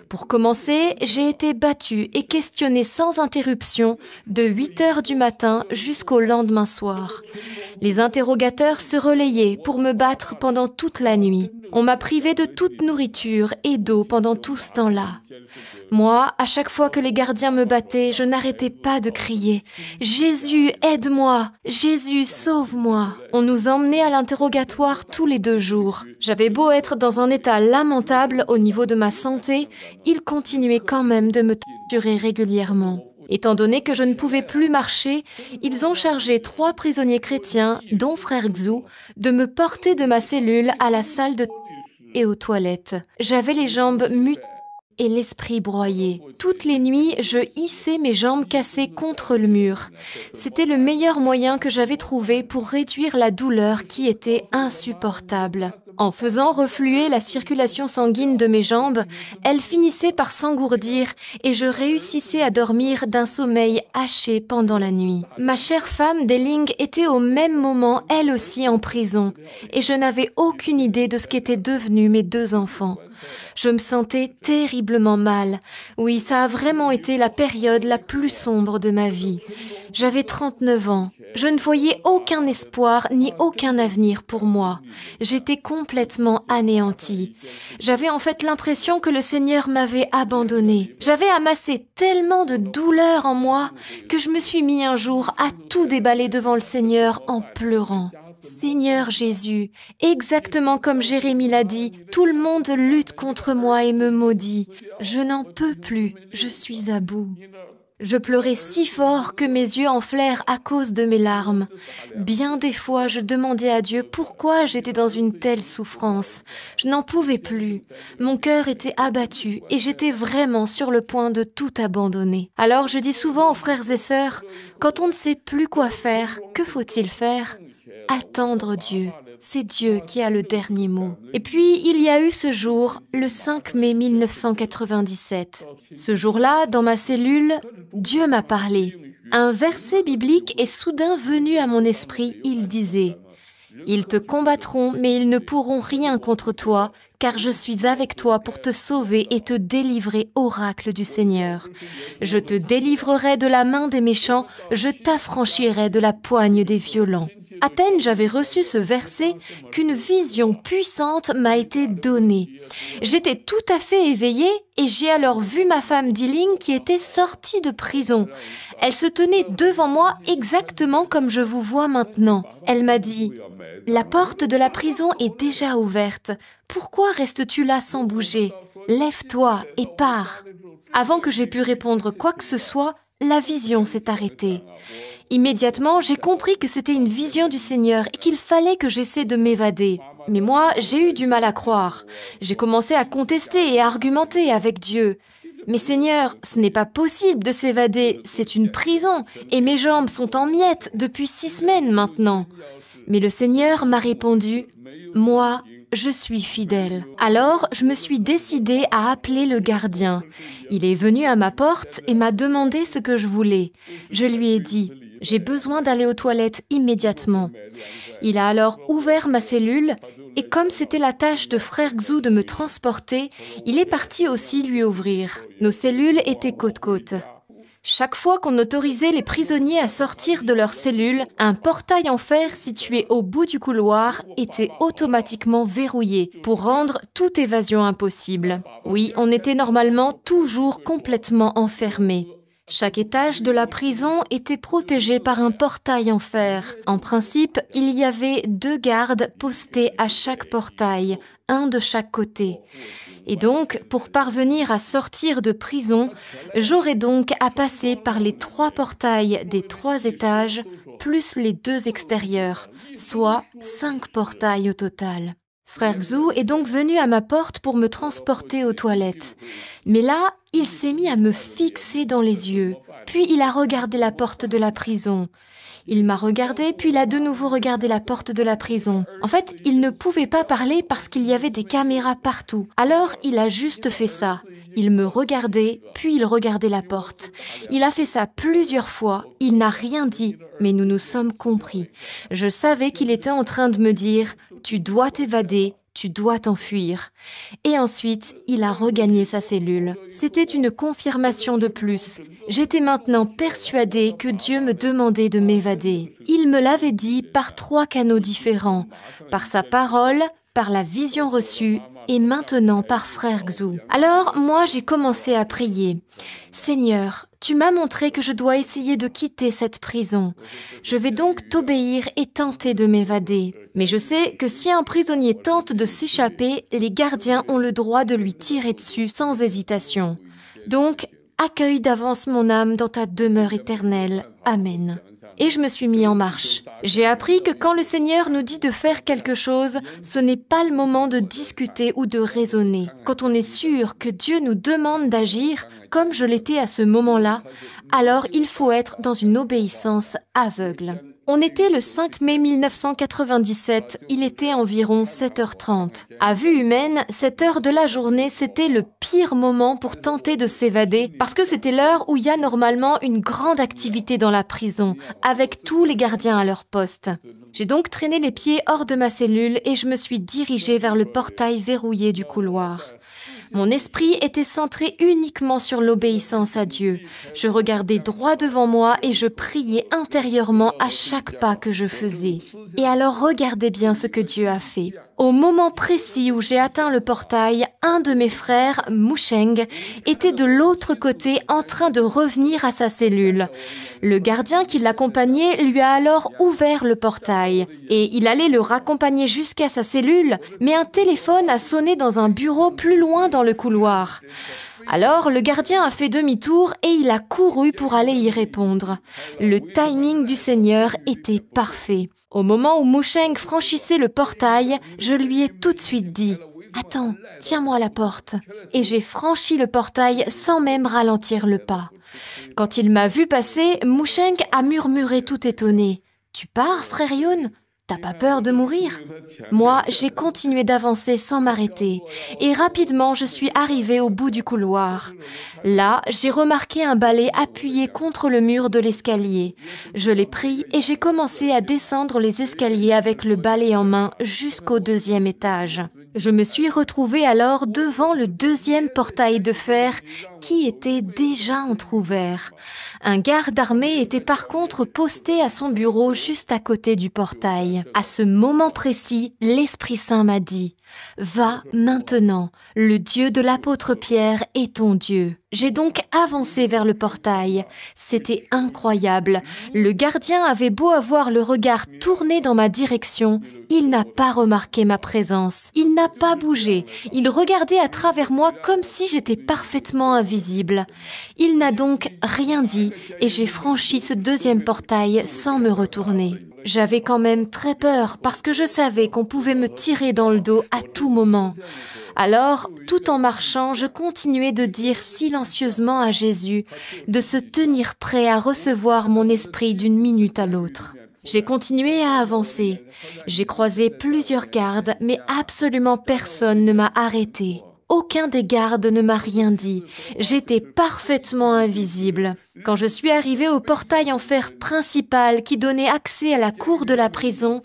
Pour commencer, j'ai été battue et questionnée sans interruption de 8h du matin jusqu'au lendemain soir. Les interrogateurs se relayaient pour me battre pendant toute la nuit. On m'a privée de toute nourriture et d'eau pendant tout ce temps-là. Moi, à chaque fois que les gardiens me battaient, je n'arrêtais pas de crier « Jésus, aide-moi! Jésus, sauve-moi !» On nous emmenait à l'interrogatoire tous les 2 jours. J'avais beau être dans un état lamentable au niveau de ma santé, ils continuaient quand même de me torturer régulièrement. Étant donné que je ne pouvais plus marcher, ils ont chargé 3 prisonniers chrétiens, dont frère Xu, de me porter de ma cellule à la salle de et aux toilettes. J'avais les jambes mutilées et l'esprit broyé. Toutes les nuits, je hissais mes jambes cassées contre le mur. C'était le meilleur moyen que j'avais trouvé pour réduire la douleur qui était insupportable. En faisant refluer la circulation sanguine de mes jambes, elles finissaient par s'engourdir et je réussissais à dormir d'un sommeil haché pendant la nuit. Ma chère femme Deling était au même moment elle aussi en prison et je n'avais aucune idée de ce qu'étaient devenus mes 2 enfants. Je me sentais terriblement mal. Oui, ça a vraiment été la période la plus sombre de ma vie. J'avais 39 ans. Je ne voyais aucun espoir ni aucun avenir pour moi. J'étais complètement anéantie. J'avais en fait l'impression que le Seigneur m'avait abandonnée. J'avais amassé tellement de douleur en moi que je me suis mis un jour à tout déballer devant le Seigneur en pleurant. Seigneur Jésus, exactement comme Jérémie l'a dit, tout le monde lutte contre moi et me maudit. Je n'en peux plus, je suis à bout. Je pleurais si fort que mes yeux enflèrent à cause de mes larmes. Bien des fois, je demandais à Dieu pourquoi j'étais dans une telle souffrance. Je n'en pouvais plus. Mon cœur était abattu et j'étais vraiment sur le point de tout abandonner. Alors je dis souvent aux frères et sœurs, quand on ne sait plus quoi faire, que faut-il faire ? attendre Dieu. C'est Dieu qui a le dernier mot. Et puis, il y a eu ce jour, le 5 mai 1997. Ce jour-là, dans ma cellule, Dieu m'a parlé. Un verset biblique est soudain venu à mon esprit. Il disait « Ils te combattront, mais ils ne pourront rien contre toi, car je suis avec toi pour te sauver et te délivrer, oracle du Seigneur. Je te délivrerai de la main des méchants, je t'affranchirai de la poigne des violents. » À peine j'avais reçu ce verset qu'une vision puissante m'a été donnée. J'étais tout à fait éveillée et j'ai alors vu ma femme Diling qui était sortie de prison. Elle se tenait devant moi exactement comme je vous vois maintenant. Elle m'a dit « La porte de la prison est déjà ouverte. Pourquoi restes-tu là sans bouger? Lève-toi et pars. » Avant que j'aie pu répondre quoi que ce soit, la vision s'est arrêtée. Immédiatement, j'ai compris que c'était une vision du Seigneur et qu'il fallait que j'essaie de m'évader. Mais moi, j'ai eu du mal à croire. J'ai commencé à contester et à argumenter avec Dieu. « Mais Seigneur, ce n'est pas possible de s'évader, c'est une prison et mes jambes sont en miettes depuis 6 semaines maintenant. » Mais le Seigneur m'a répondu « Moi, je suis fidèle. » Alors, je me suis décidée à appeler le gardien. Il est venu à ma porte et m'a demandé ce que je voulais. Je lui ai dit « J'ai besoin d'aller aux toilettes immédiatement. » Il a alors ouvert ma cellule et comme c'était la tâche de frère Xu de me transporter, il est parti aussi lui ouvrir. Nos cellules étaient côte-côte. Chaque fois qu'on autorisait les prisonniers à sortir de leurs cellules, un portail en fer situé au bout du couloir était automatiquement verrouillé pour rendre toute évasion impossible. Oui, on était normalement toujours complètement enfermés. Chaque étage de la prison était protégé par un portail en fer. En principe, il y avait 2 gardes postés à chaque portail, un de chaque côté. Et donc, pour parvenir à sortir de prison, j'aurais donc à passer par les 3 portails des 3 étages, plus les 2 extérieurs, soit 5 portails au total. Frère Xu est donc venu à ma porte pour me transporter aux toilettes. Mais là, il s'est mis à me fixer dans les yeux. Puis il a regardé la porte de la prison. Il m'a regardé, puis il a de nouveau regardé la porte de la prison. En fait, il ne pouvait pas parler parce qu'il y avait des caméras partout. Alors, il a juste fait ça. Il me regardait, puis il regardait la porte. Il a fait ça plusieurs fois. Il n'a rien dit, mais nous nous sommes compris. Je savais qu'il était en train de me dire « Tu dois t'évader ». Tu dois t'enfuir. Et ensuite, il a regagné sa cellule. C'était une confirmation de plus. J'étais maintenant persuadée que Dieu me demandait de m'évader. Il me l'avait dit par 3 canaux différents, par sa parole, par la vision reçue et maintenant par frère Xu. Alors, moi, j'ai commencé à prier. « Seigneur, tu m'as montré que je dois essayer de quitter cette prison. Je vais donc t'obéir et tenter de m'évader. Mais je sais que si un prisonnier tente de s'échapper, les gardiens ont le droit de lui tirer dessus sans hésitation. Donc, accueille d'avance mon âme dans ta demeure éternelle. Amen. » Et je me suis mis en marche. J'ai appris que quand le Seigneur nous dit de faire quelque chose, ce n'est pas le moment de discuter ou de raisonner. Quand on est sûr que Dieu nous demande d'agir, comme je l'étais à ce moment-là, alors il faut être dans une obéissance aveugle. On était le 5 mai 1997, il était environ 7h30. À vue humaine, cette heure de la journée, c'était le pire moment pour tenter de s'évader parce que c'était l'heure où il y a normalement une grande activité dans la prison, avec tous les gardiens à leur poste. J'ai donc traîné les pieds hors de ma cellule et je me suis dirigée vers le portail verrouillé du couloir. Mon esprit était centré uniquement sur l'obéissance à Dieu. Je regardais droit devant moi et je priais intérieurement à chaque pas que je faisais. Et alors regardez bien ce que Dieu a fait. Au moment précis où j'ai atteint le portail, un de mes frères, Musheng, était de l'autre côté en train de revenir à sa cellule. Le gardien qui l'accompagnait lui a alors ouvert le portail et il allait le raccompagner jusqu'à sa cellule, mais un téléphone a sonné dans un bureau plus loin dans le couloir. Alors, le gardien a fait demi-tour et il a couru pour aller y répondre. Le timing du Seigneur était parfait. Au moment où Musheng franchissait le portail, je lui ai tout de suite dit « Attends, tiens-moi la porte ». Et j'ai franchi le portail sans même ralentir le pas. Quand il m'a vu passer, Musheng a murmuré tout étonné « Tu pars, frère Yun ? T'as pas peur de mourir? Moi, j'ai continué d'avancer sans m'arrêter et rapidement, je suis arrivée au bout du couloir. Là, j'ai remarqué un balai appuyé contre le mur de l'escalier. Je l'ai pris et j'ai commencé à descendre les escaliers avec le balai en main jusqu'au 2e étage. Je me suis retrouvée alors devant le 2e portail de fer qui était déjà entrouvert. Un garde armé était par contre posté à son bureau juste à côté du portail. À ce moment précis, l'Esprit Saint m'a dit « Va maintenant, le Dieu de l'apôtre Pierre est ton Dieu ». J'ai donc avancé vers le portail. C'était incroyable. Le gardien avait beau avoir le regard tourné dans ma direction, il n'a pas remarqué ma présence. Il n'a pas bougé. Il regardait à travers moi comme si j'étais parfaitement invisible. Il n'a donc rien dit et j'ai franchi ce 2e portail sans me retourner. J'avais quand même très peur parce que je savais qu'on pouvait me tirer dans le dos à tout moment. Alors, tout en marchant, je continuais de dire silencieusement à Jésus de se tenir prêt à recevoir mon esprit d'une minute à l'autre. J'ai continué à avancer. J'ai croisé plusieurs gardes, mais absolument personne ne m'a arrêté. Aucun des gardes ne m'a rien dit. J'étais parfaitement invisible. Quand je suis arrivée au portail en fer principal qui donnait accès à la cour de la prison,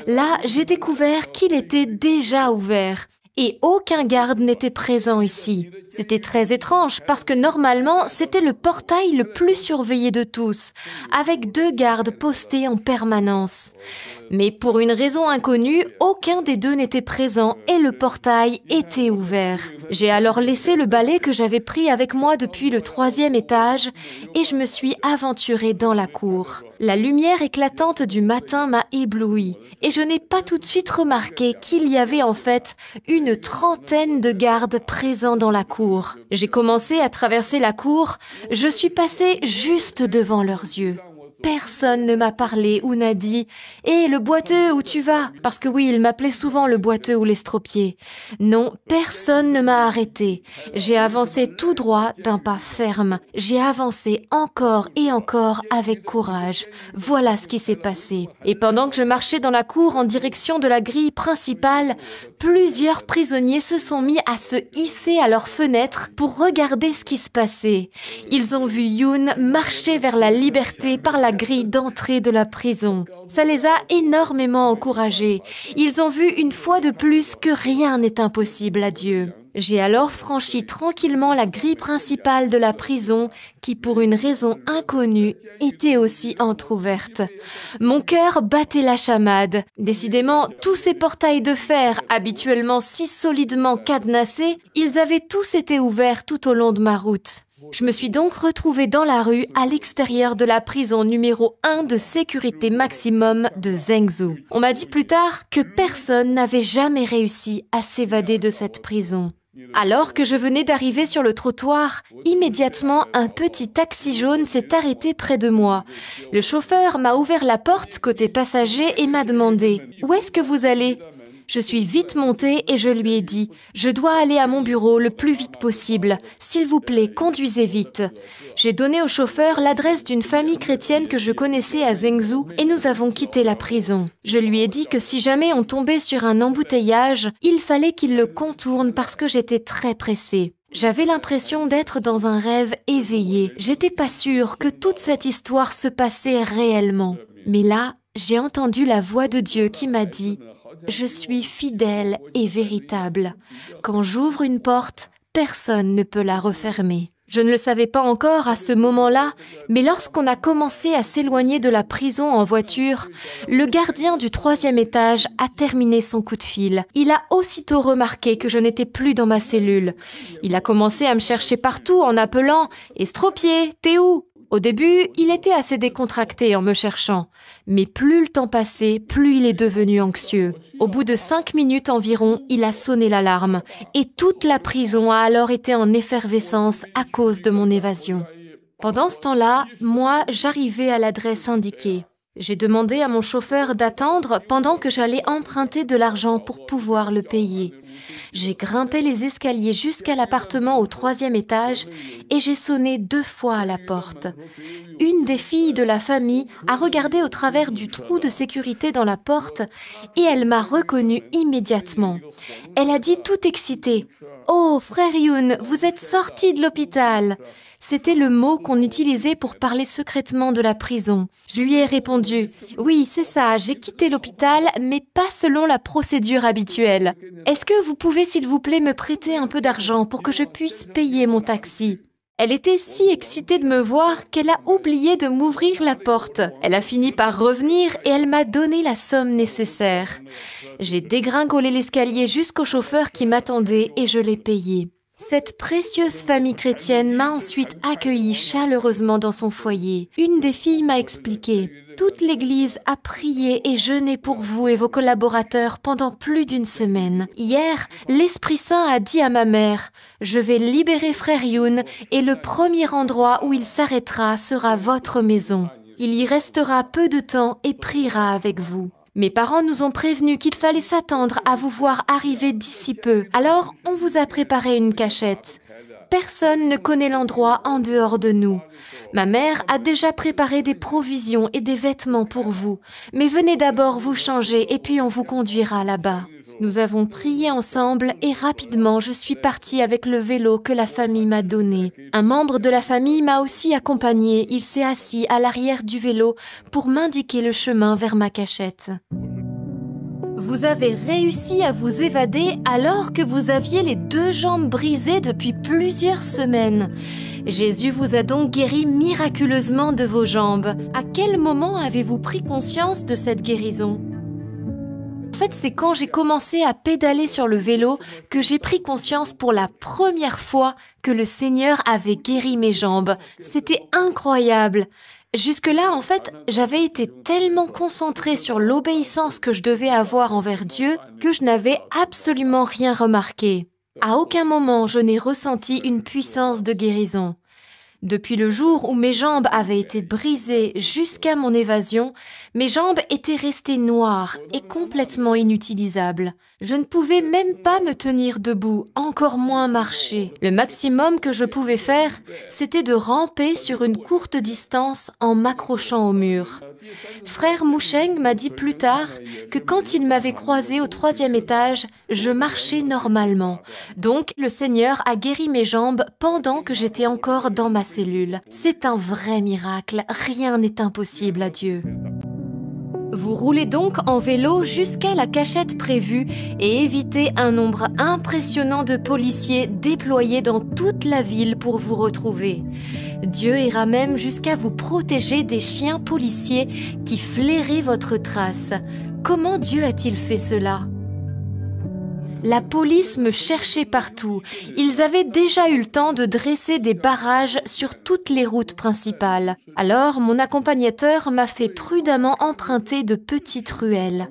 là, j'ai découvert qu'il était déjà ouvert. Et aucun garde n'était présent ici. C'était très étrange parce que normalement, c'était le portail le plus surveillé de tous, avec 2 gardes postés en permanence. Mais pour une raison inconnue, aucun des 2 n'était présent et le portail était ouvert. J'ai alors laissé le balai que j'avais pris avec moi depuis le 3e étage et je me suis aventurée dans la cour. La lumière éclatante du matin m'a éblouie et je n'ai pas tout de suite remarqué qu'il y avait en fait une 30aine de gardes présents dans la cour. J'ai commencé à traverser la cour, je suis passée juste devant leurs yeux. Personne ne m'a parlé ou n'a dit « Hé, le boiteux, où tu vas ?» Parce que oui, il m'appelait souvent le boiteux ou l'estropié. Non, personne ne m'a arrêté. J'ai avancé tout droit d'un pas ferme. J'ai avancé encore et encore avec courage. Voilà ce qui s'est passé. Et pendant que je marchais dans la cour en direction de la grille principale, plusieurs prisonniers se sont mis à se hisser à leurs fenêtres pour regarder ce qui se passait. Ils ont vu Youn marcher vers la liberté par la grille d'entrée de la prison. Ça les a énormément encouragés. Ils ont vu une fois de plus que rien n'est impossible à Dieu. J'ai alors franchi tranquillement la grille principale de la prison qui, pour une raison inconnue, était aussi entr'ouverte. Mon cœur battait la chamade. Décidément, tous ces portails de fer, habituellement si solidement cadenassés, ils avaient tous été ouverts tout au long de ma route. Je me suis donc retrouvée dans la rue, à l'extérieur de la prison numéro 1 de sécurité maximum de Zhengzhou. On m'a dit plus tard que personne n'avait jamais réussi à s'évader de cette prison. Alors que je venais d'arriver sur le trottoir, immédiatement un petit taxi jaune s'est arrêté près de moi. Le chauffeur m'a ouvert la porte côté passager et m'a demandé « Où est-ce que vous allez ?» Je suis vite montée et je lui ai dit « Je dois aller à mon bureau le plus vite possible. S'il vous plaît, conduisez vite. » J'ai donné au chauffeur l'adresse d'une famille chrétienne que je connaissais à Zhengzhou et nous avons quitté la prison. Je lui ai dit que si jamais on tombait sur un embouteillage, il fallait qu'il le contourne parce que j'étais très pressée. J'avais l'impression d'être dans un rêve éveillé. J'étais pas sûre que toute cette histoire se passait réellement. Mais là, j'ai entendu la voix de Dieu qui m'a dit « Je suis fidèle et véritable. Quand j'ouvre une porte, personne ne peut la refermer. » Je ne le savais pas encore à ce moment-là, mais lorsqu'on a commencé à s'éloigner de la prison en voiture, le gardien du 3e étage a terminé son coup de fil. Il a aussitôt remarqué que je n'étais plus dans ma cellule. Il a commencé à me chercher partout en appelant « Estropié, t'es où ?» Au début, il était assez décontracté en me cherchant, mais plus le temps passait, plus il est devenu anxieux. Au bout de 5 minutes environ, il a sonné l'alarme et toute la prison a alors été en effervescence à cause de mon évasion. Pendant ce temps-là, moi, j'arrivais à l'adresse indiquée. J'ai demandé à mon chauffeur d'attendre pendant que j'allais emprunter de l'argent pour pouvoir le payer. J'ai grimpé les escaliers jusqu'à l'appartement au 3e étage et j'ai sonné 2 fois à la porte. Une une des filles de la famille a regardé au travers du trou de sécurité dans la porte et elle m'a reconnue immédiatement. Elle a dit tout excitée, « Oh, frère Youn, vous êtes sorti de l'hôpital !» C'était le mot qu'on utilisait pour parler secrètement de la prison. Je lui ai répondu « Oui, c'est ça, j'ai quitté l'hôpital, mais pas selon la procédure habituelle. Est-ce que vous pouvez s'il vous plaît me prêter un peu d'argent pour que je puisse payer mon taxi ?» Elle était si excitée de me voir qu'elle a oublié de m'ouvrir la porte. Elle a fini par revenir et elle m'a donné la somme nécessaire. J'ai dégringolé l'escalier jusqu'au chauffeur qui m'attendait et je l'ai payé. Cette précieuse famille chrétienne m'a ensuite accueillie chaleureusement dans son foyer. Une des filles m'a expliqué « Toute l'Église a prié et jeûné pour vous et vos collaborateurs pendant plus d'une semaine. Hier, l'Esprit Saint a dit à ma mère « Je vais libérer frère Youn et le premier endroit où il s'arrêtera sera votre maison. Il y restera peu de temps et priera avec vous. » Mes parents nous ont prévenus qu'il fallait s'attendre à vous voir arriver d'ici peu. Alors, on vous a préparé une cachette. Personne ne connaît l'endroit en dehors de nous. Ma mère a déjà préparé des provisions et des vêtements pour vous. Mais venez d'abord vous changer et puis on vous conduira là-bas. Nous avons prié ensemble et rapidement je suis partie avec le vélo que la famille m'a donné. Un membre de la famille m'a aussi accompagnée. Il s'est assis à l'arrière du vélo pour m'indiquer le chemin vers ma cachette. Vous avez réussi à vous évader alors que vous aviez les 2 jambes brisées depuis plusieurs semaines. Jésus vous a donc guéri miraculeusement de vos jambes. À quel moment avez-vous pris conscience de cette guérison ? En fait, c'est quand j'ai commencé à pédaler sur le vélo que j'ai pris conscience pour la première fois que le Seigneur avait guéri mes jambes. C'était incroyable. Jusque-là, en fait, j'avais été tellement concentrée sur l'obéissance que je devais avoir envers Dieu que je n'avais absolument rien remarqué. À aucun moment, je n'ai ressenti une puissance de guérison. Depuis le jour où mes jambes avaient été brisées jusqu'à mon évasion, mes jambes étaient restées noires et complètement inutilisables. Je ne pouvais même pas me tenir debout, encore moins marcher. Le maximum que je pouvais faire, c'était de ramper sur une courte distance en m'accrochant au mur. Frère Moucheng m'a dit plus tard que quand il m'avait croisé au 3e étage, je marchais normalement. Donc, le Seigneur a guéri mes jambes pendant que j'étais encore dans ma cellule. C'est un vrai miracle, rien n'est impossible à Dieu. Vous roulez donc en vélo jusqu'à la cachette prévue et évitez un nombre impressionnant de policiers déployés dans toute la ville pour vous retrouver. Dieu ira même jusqu'à vous protéger des chiens policiers qui flairaient votre trace. Comment Dieu a-t-il fait cela ? La police me cherchait partout. Ils avaient déjà eu le temps de dresser des barrages sur toutes les routes principales. Alors, mon accompagnateur m'a fait prudemment emprunter de petites ruelles.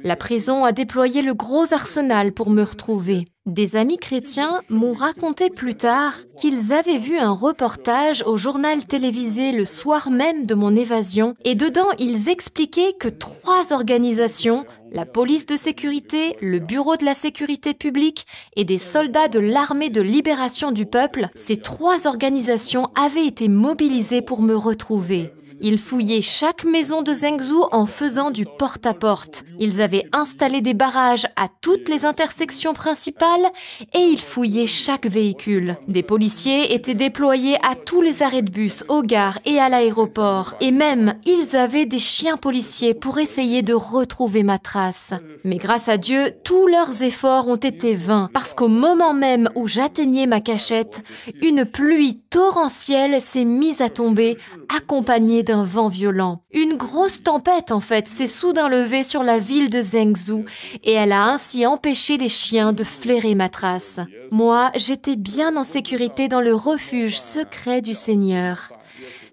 La prison a déployé le gros arsenal pour me retrouver. Des amis chrétiens m'ont raconté plus tard qu'ils avaient vu un reportage au journal télévisé le soir même de mon évasion et dedans ils expliquaient que 3 organisations, la police de sécurité, le bureau de la sécurité publique et des soldats de l'armée de libération du peuple, ces 3 organisations avaient été mobilisées pour me retrouver. Ils fouillaient chaque maison de Zhengzhou en faisant du porte-à-porte. Ils avaient installé des barrages à toutes les intersections principales et ils fouillaient chaque véhicule. Des policiers étaient déployés à tous les arrêts de bus, aux gares et à l'aéroport. Et même, ils avaient des chiens policiers pour essayer de retrouver ma trace. Mais grâce à Dieu, tous leurs efforts ont été vains parce qu'au moment même où j'atteignais ma cachette, une pluie torrentielle s'est mise à tomber, accompagnée d'un vent violent. Une grosse tempête, en fait, s'est soudain levée sur la ville de Zhengzhou et elle a ainsi empêché les chiens de flairer ma trace. Moi, j'étais bien en sécurité dans le refuge secret du Seigneur.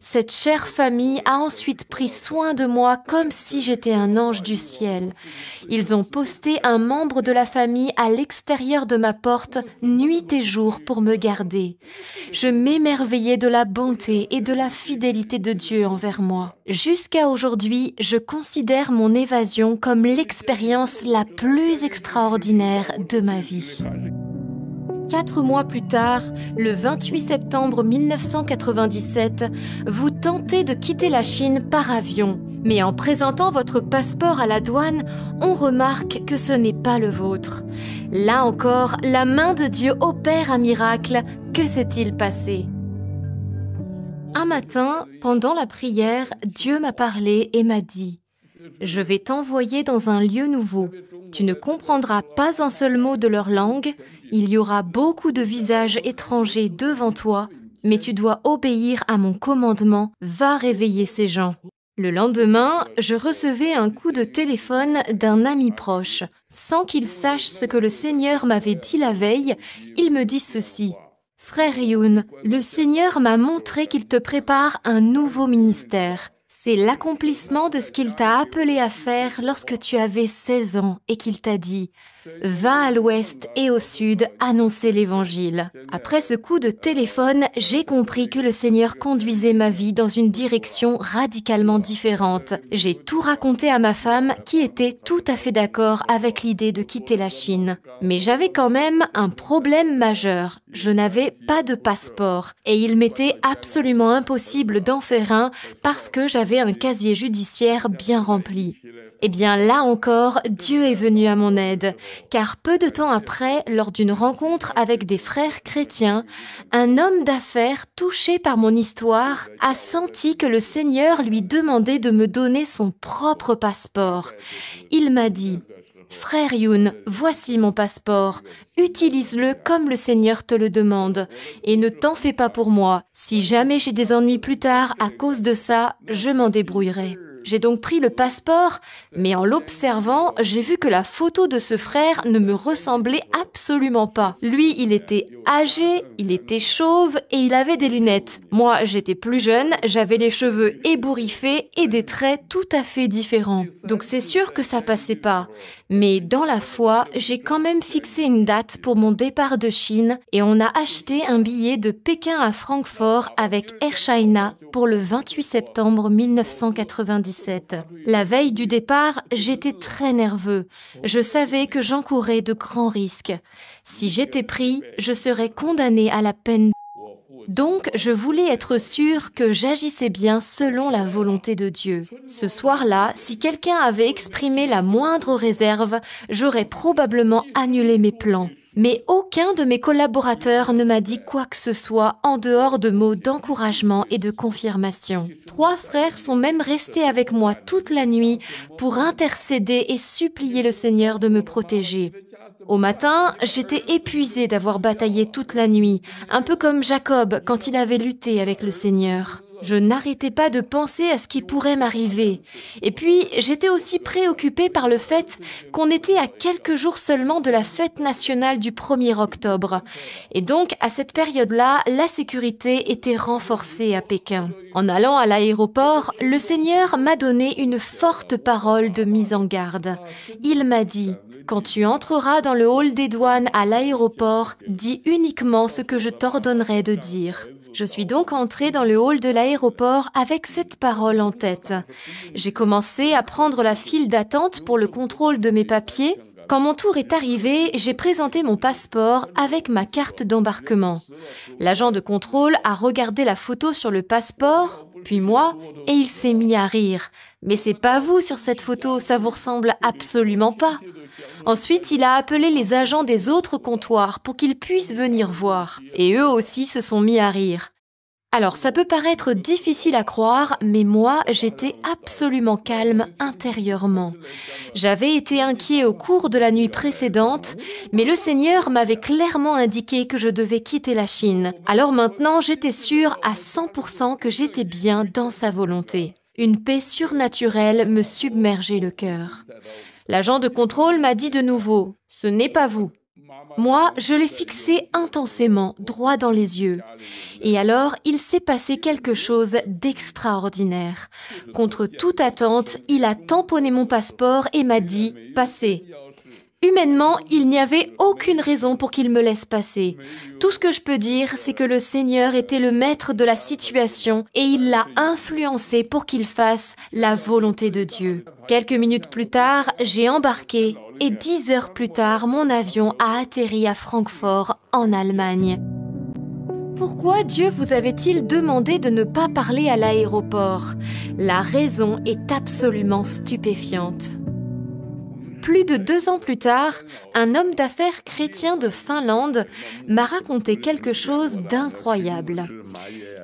Cette chère famille a ensuite pris soin de moi comme si j'étais un ange du ciel. Ils ont posté un membre de la famille à l'extérieur de ma porte nuit et jour pour me garder. Je m'émerveillais de la bonté et de la fidélité de Dieu envers moi. Jusqu'à aujourd'hui, je considère mon évasion comme l'expérience la plus extraordinaire de ma vie. 4 mois plus tard, le 28 septembre 1997, vous tentez tenter de quitter la Chine par avion. Mais en présentant votre passeport à la douane, on remarque que ce n'est pas le vôtre. Là encore, la main de Dieu opère un miracle. Que s'est-il passé ? Un matin, pendant la prière, Dieu m'a parlé et m'a dit « Je vais t'envoyer dans un lieu nouveau. Tu ne comprendras pas un seul mot de leur langue. Il y aura beaucoup de visages étrangers devant toi, mais tu dois obéir à mon commandement. Va réveiller ces gens. » Le lendemain, je recevais un coup de téléphone d'un ami proche. Sans qu'il sache ce que le Seigneur m'avait dit la veille, il me dit ceci. « Frère Youn, le Seigneur m'a montré qu'il te prépare un nouveau ministère. C'est l'accomplissement de ce qu'il t'a appelé à faire lorsque tu avais 16 ans et qu'il t'a dit « Va à l'ouest et au sud annoncer l'Évangile ». Après ce coup de téléphone, j'ai compris que le Seigneur conduisait ma vie dans une direction radicalement différente. J'ai tout raconté à ma femme qui était tout à fait d'accord avec l'idée de quitter la Chine. Mais j'avais quand même un problème majeur. Je n'avais pas de passeport et il m'était absolument impossible d'en faire un parce que j'avais un casier judiciaire bien rempli. Eh bien là encore, Dieu est venu à mon aide, car peu de temps après, lors d'une rencontre avec des frères chrétiens, un homme d'affaires touché par mon histoire a senti que le Seigneur lui demandait de me donner son propre passeport. Il m'a dit « Frère Youn, voici mon passeport, utilise-le comme le Seigneur te le demande, et ne t'en fais pas pour moi. Si jamais j'ai des ennuis plus tard à cause de ça, je m'en débrouillerai. » J'ai donc pris le passeport, mais en l'observant, j'ai vu que la photo de ce frère ne me ressemblait absolument pas. Lui, il était âgé, il était chauve et il avait des lunettes. Moi, j'étais plus jeune, j'avais les cheveux ébouriffés et des traits tout à fait différents. Donc c'est sûr que ça passait pas. Mais dans la foi, j'ai quand même fixé une date pour mon départ de Chine et on a acheté un billet de Pékin à Francfort avec Air China pour le 28 septembre 1997. La veille du départ, j'étais très nerveux. Je savais que j'encourais de grands risques. Si j'étais pris, je serais condamné à la peine. Donc, je voulais être sûre que j'agissais bien selon la volonté de Dieu. Ce soir-là, si quelqu'un avait exprimé la moindre réserve, j'aurais probablement annulé mes plans. Mais aucun de mes collaborateurs ne m'a dit quoi que ce soit en dehors de mots d'encouragement et de confirmation. 3 frères sont même restés avec moi toute la nuit pour intercéder et supplier le Seigneur de me protéger. Au matin, j'étais épuisée d'avoir bataillé toute la nuit, un peu comme Jacob quand il avait lutté avec le Seigneur. Je n'arrêtais pas de penser à ce qui pourrait m'arriver. Et puis, j'étais aussi préoccupée par le fait qu'on était à quelques jours seulement de la fête nationale du 1er octobre. Et donc, à cette période-là, la sécurité était renforcée à Pékin. En allant à l'aéroport, le Seigneur m'a donné une forte parole de mise en garde. Il m'a dit « Quand tu entreras dans le hall des douanes à l'aéroport, dis uniquement ce que je t'ordonnerai de dire. » Je suis donc entrée dans le hall de l'aéroport avec cette parole en tête. J'ai commencé à prendre la file d'attente pour le contrôle de mes papiers. Quand mon tour est arrivé, j'ai présenté mon passeport avec ma carte d'embarquement. L'agent de contrôle a regardé la photo sur le passeport, puis moi, et il s'est mis à rire. « Mais c'est pas vous sur cette photo, ça vous ressemble absolument pas. » Ensuite, il a appelé les agents des autres comptoirs pour qu'ils puissent venir voir. Et eux aussi se sont mis à rire. Alors, ça peut paraître difficile à croire, mais moi, j'étais absolument calme intérieurement. J'avais été inquiet au cours de la nuit précédente, mais le Seigneur m'avait clairement indiqué que je devais quitter la Chine. Alors maintenant, j'étais sûre à 100% que j'étais bien dans sa volonté. Une paix surnaturelle me submergeait le cœur. L'agent de contrôle m'a dit de nouveau « Ce n'est pas vous ». Moi, je l'ai fixé intensément, droit dans les yeux. Et alors, il s'est passé quelque chose d'extraordinaire. Contre toute attente, il a tamponné mon passeport et m'a dit « Passez ». Humainement, il n'y avait aucune raison pour qu'il me laisse passer. Tout ce que je peux dire, c'est que le Seigneur était le maître de la situation et il l'a influencé pour qu'il fasse la volonté de Dieu. Quelques minutes plus tard, j'ai embarqué et 10 heures plus tard, mon avion a atterri à Francfort, en Allemagne. Pourquoi Dieu vous avait-il demandé de ne pas parler à l'aéroport? La raison est absolument stupéfiante. Plus de 2 ans plus tard, un homme d'affaires chrétien de Finlande m'a raconté quelque chose d'incroyable.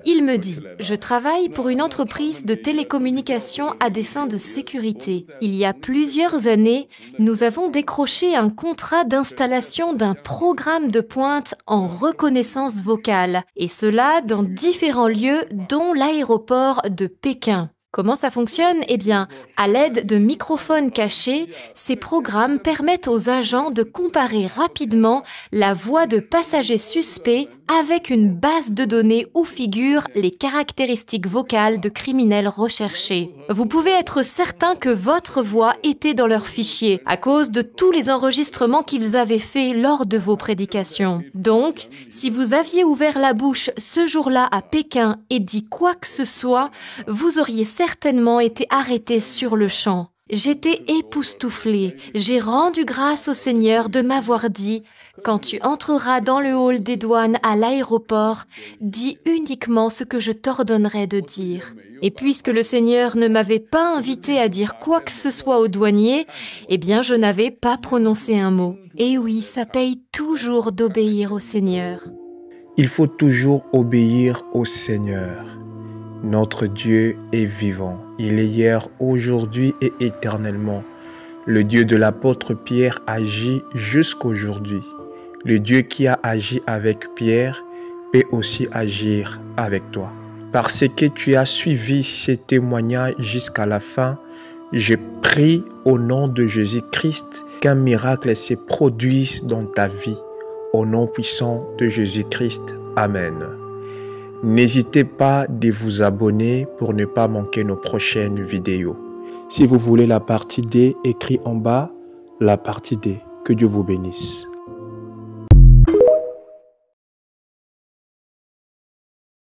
Il me dit « Je travaille pour une entreprise de télécommunications à des fins de sécurité. Il y a plusieurs années, nous avons décroché un contrat d'installation d'un programme de pointe en reconnaissance vocale, et cela dans différents lieux, dont l'aéroport de Pékin. » Comment ça fonctionne? Eh bien, à l'aide de microphones cachés, ces programmes permettent aux agents de comparer rapidement la voix de passagers suspects avec une base de données où figurent les caractéristiques vocales de criminels recherchés. Vous pouvez être certain que votre voix était dans leur fichier à cause de tous les enregistrements qu'ils avaient faits lors de vos prédications. Donc, si vous aviez ouvert la bouche ce jour-là à Pékin et dit quoi que ce soit, vous auriez certainement été arrêté sur le champ. J'étais époustouflée. J'ai rendu grâce au Seigneur de m'avoir dit « Quand tu entreras dans le hall des douanes à l'aéroport, dis uniquement ce que je t'ordonnerai de dire. » Et puisque le Seigneur ne m'avait pas invité à dire quoi que ce soit aux douaniers, eh bien je n'avais pas prononcé un mot. Et oui, ça paye toujours d'obéir au Seigneur. Il faut toujours obéir au Seigneur. Notre Dieu est vivant. Il est hier, aujourd'hui et éternellement. Le Dieu de l'apôtre Pierre agit jusqu'aujourd'hui. Le Dieu qui a agi avec Pierre peut aussi agir avec toi. Parce que tu as suivi ces témoignages jusqu'à la fin, je prie au nom de Jésus-Christ qu'un miracle se produise dans ta vie. Au nom puissant de Jésus-Christ. Amen. N'hésitez pas de vous abonner pour ne pas manquer nos prochaines vidéos. Si vous voulez la partie D, écrit en bas, la partie D. Que Dieu vous bénisse.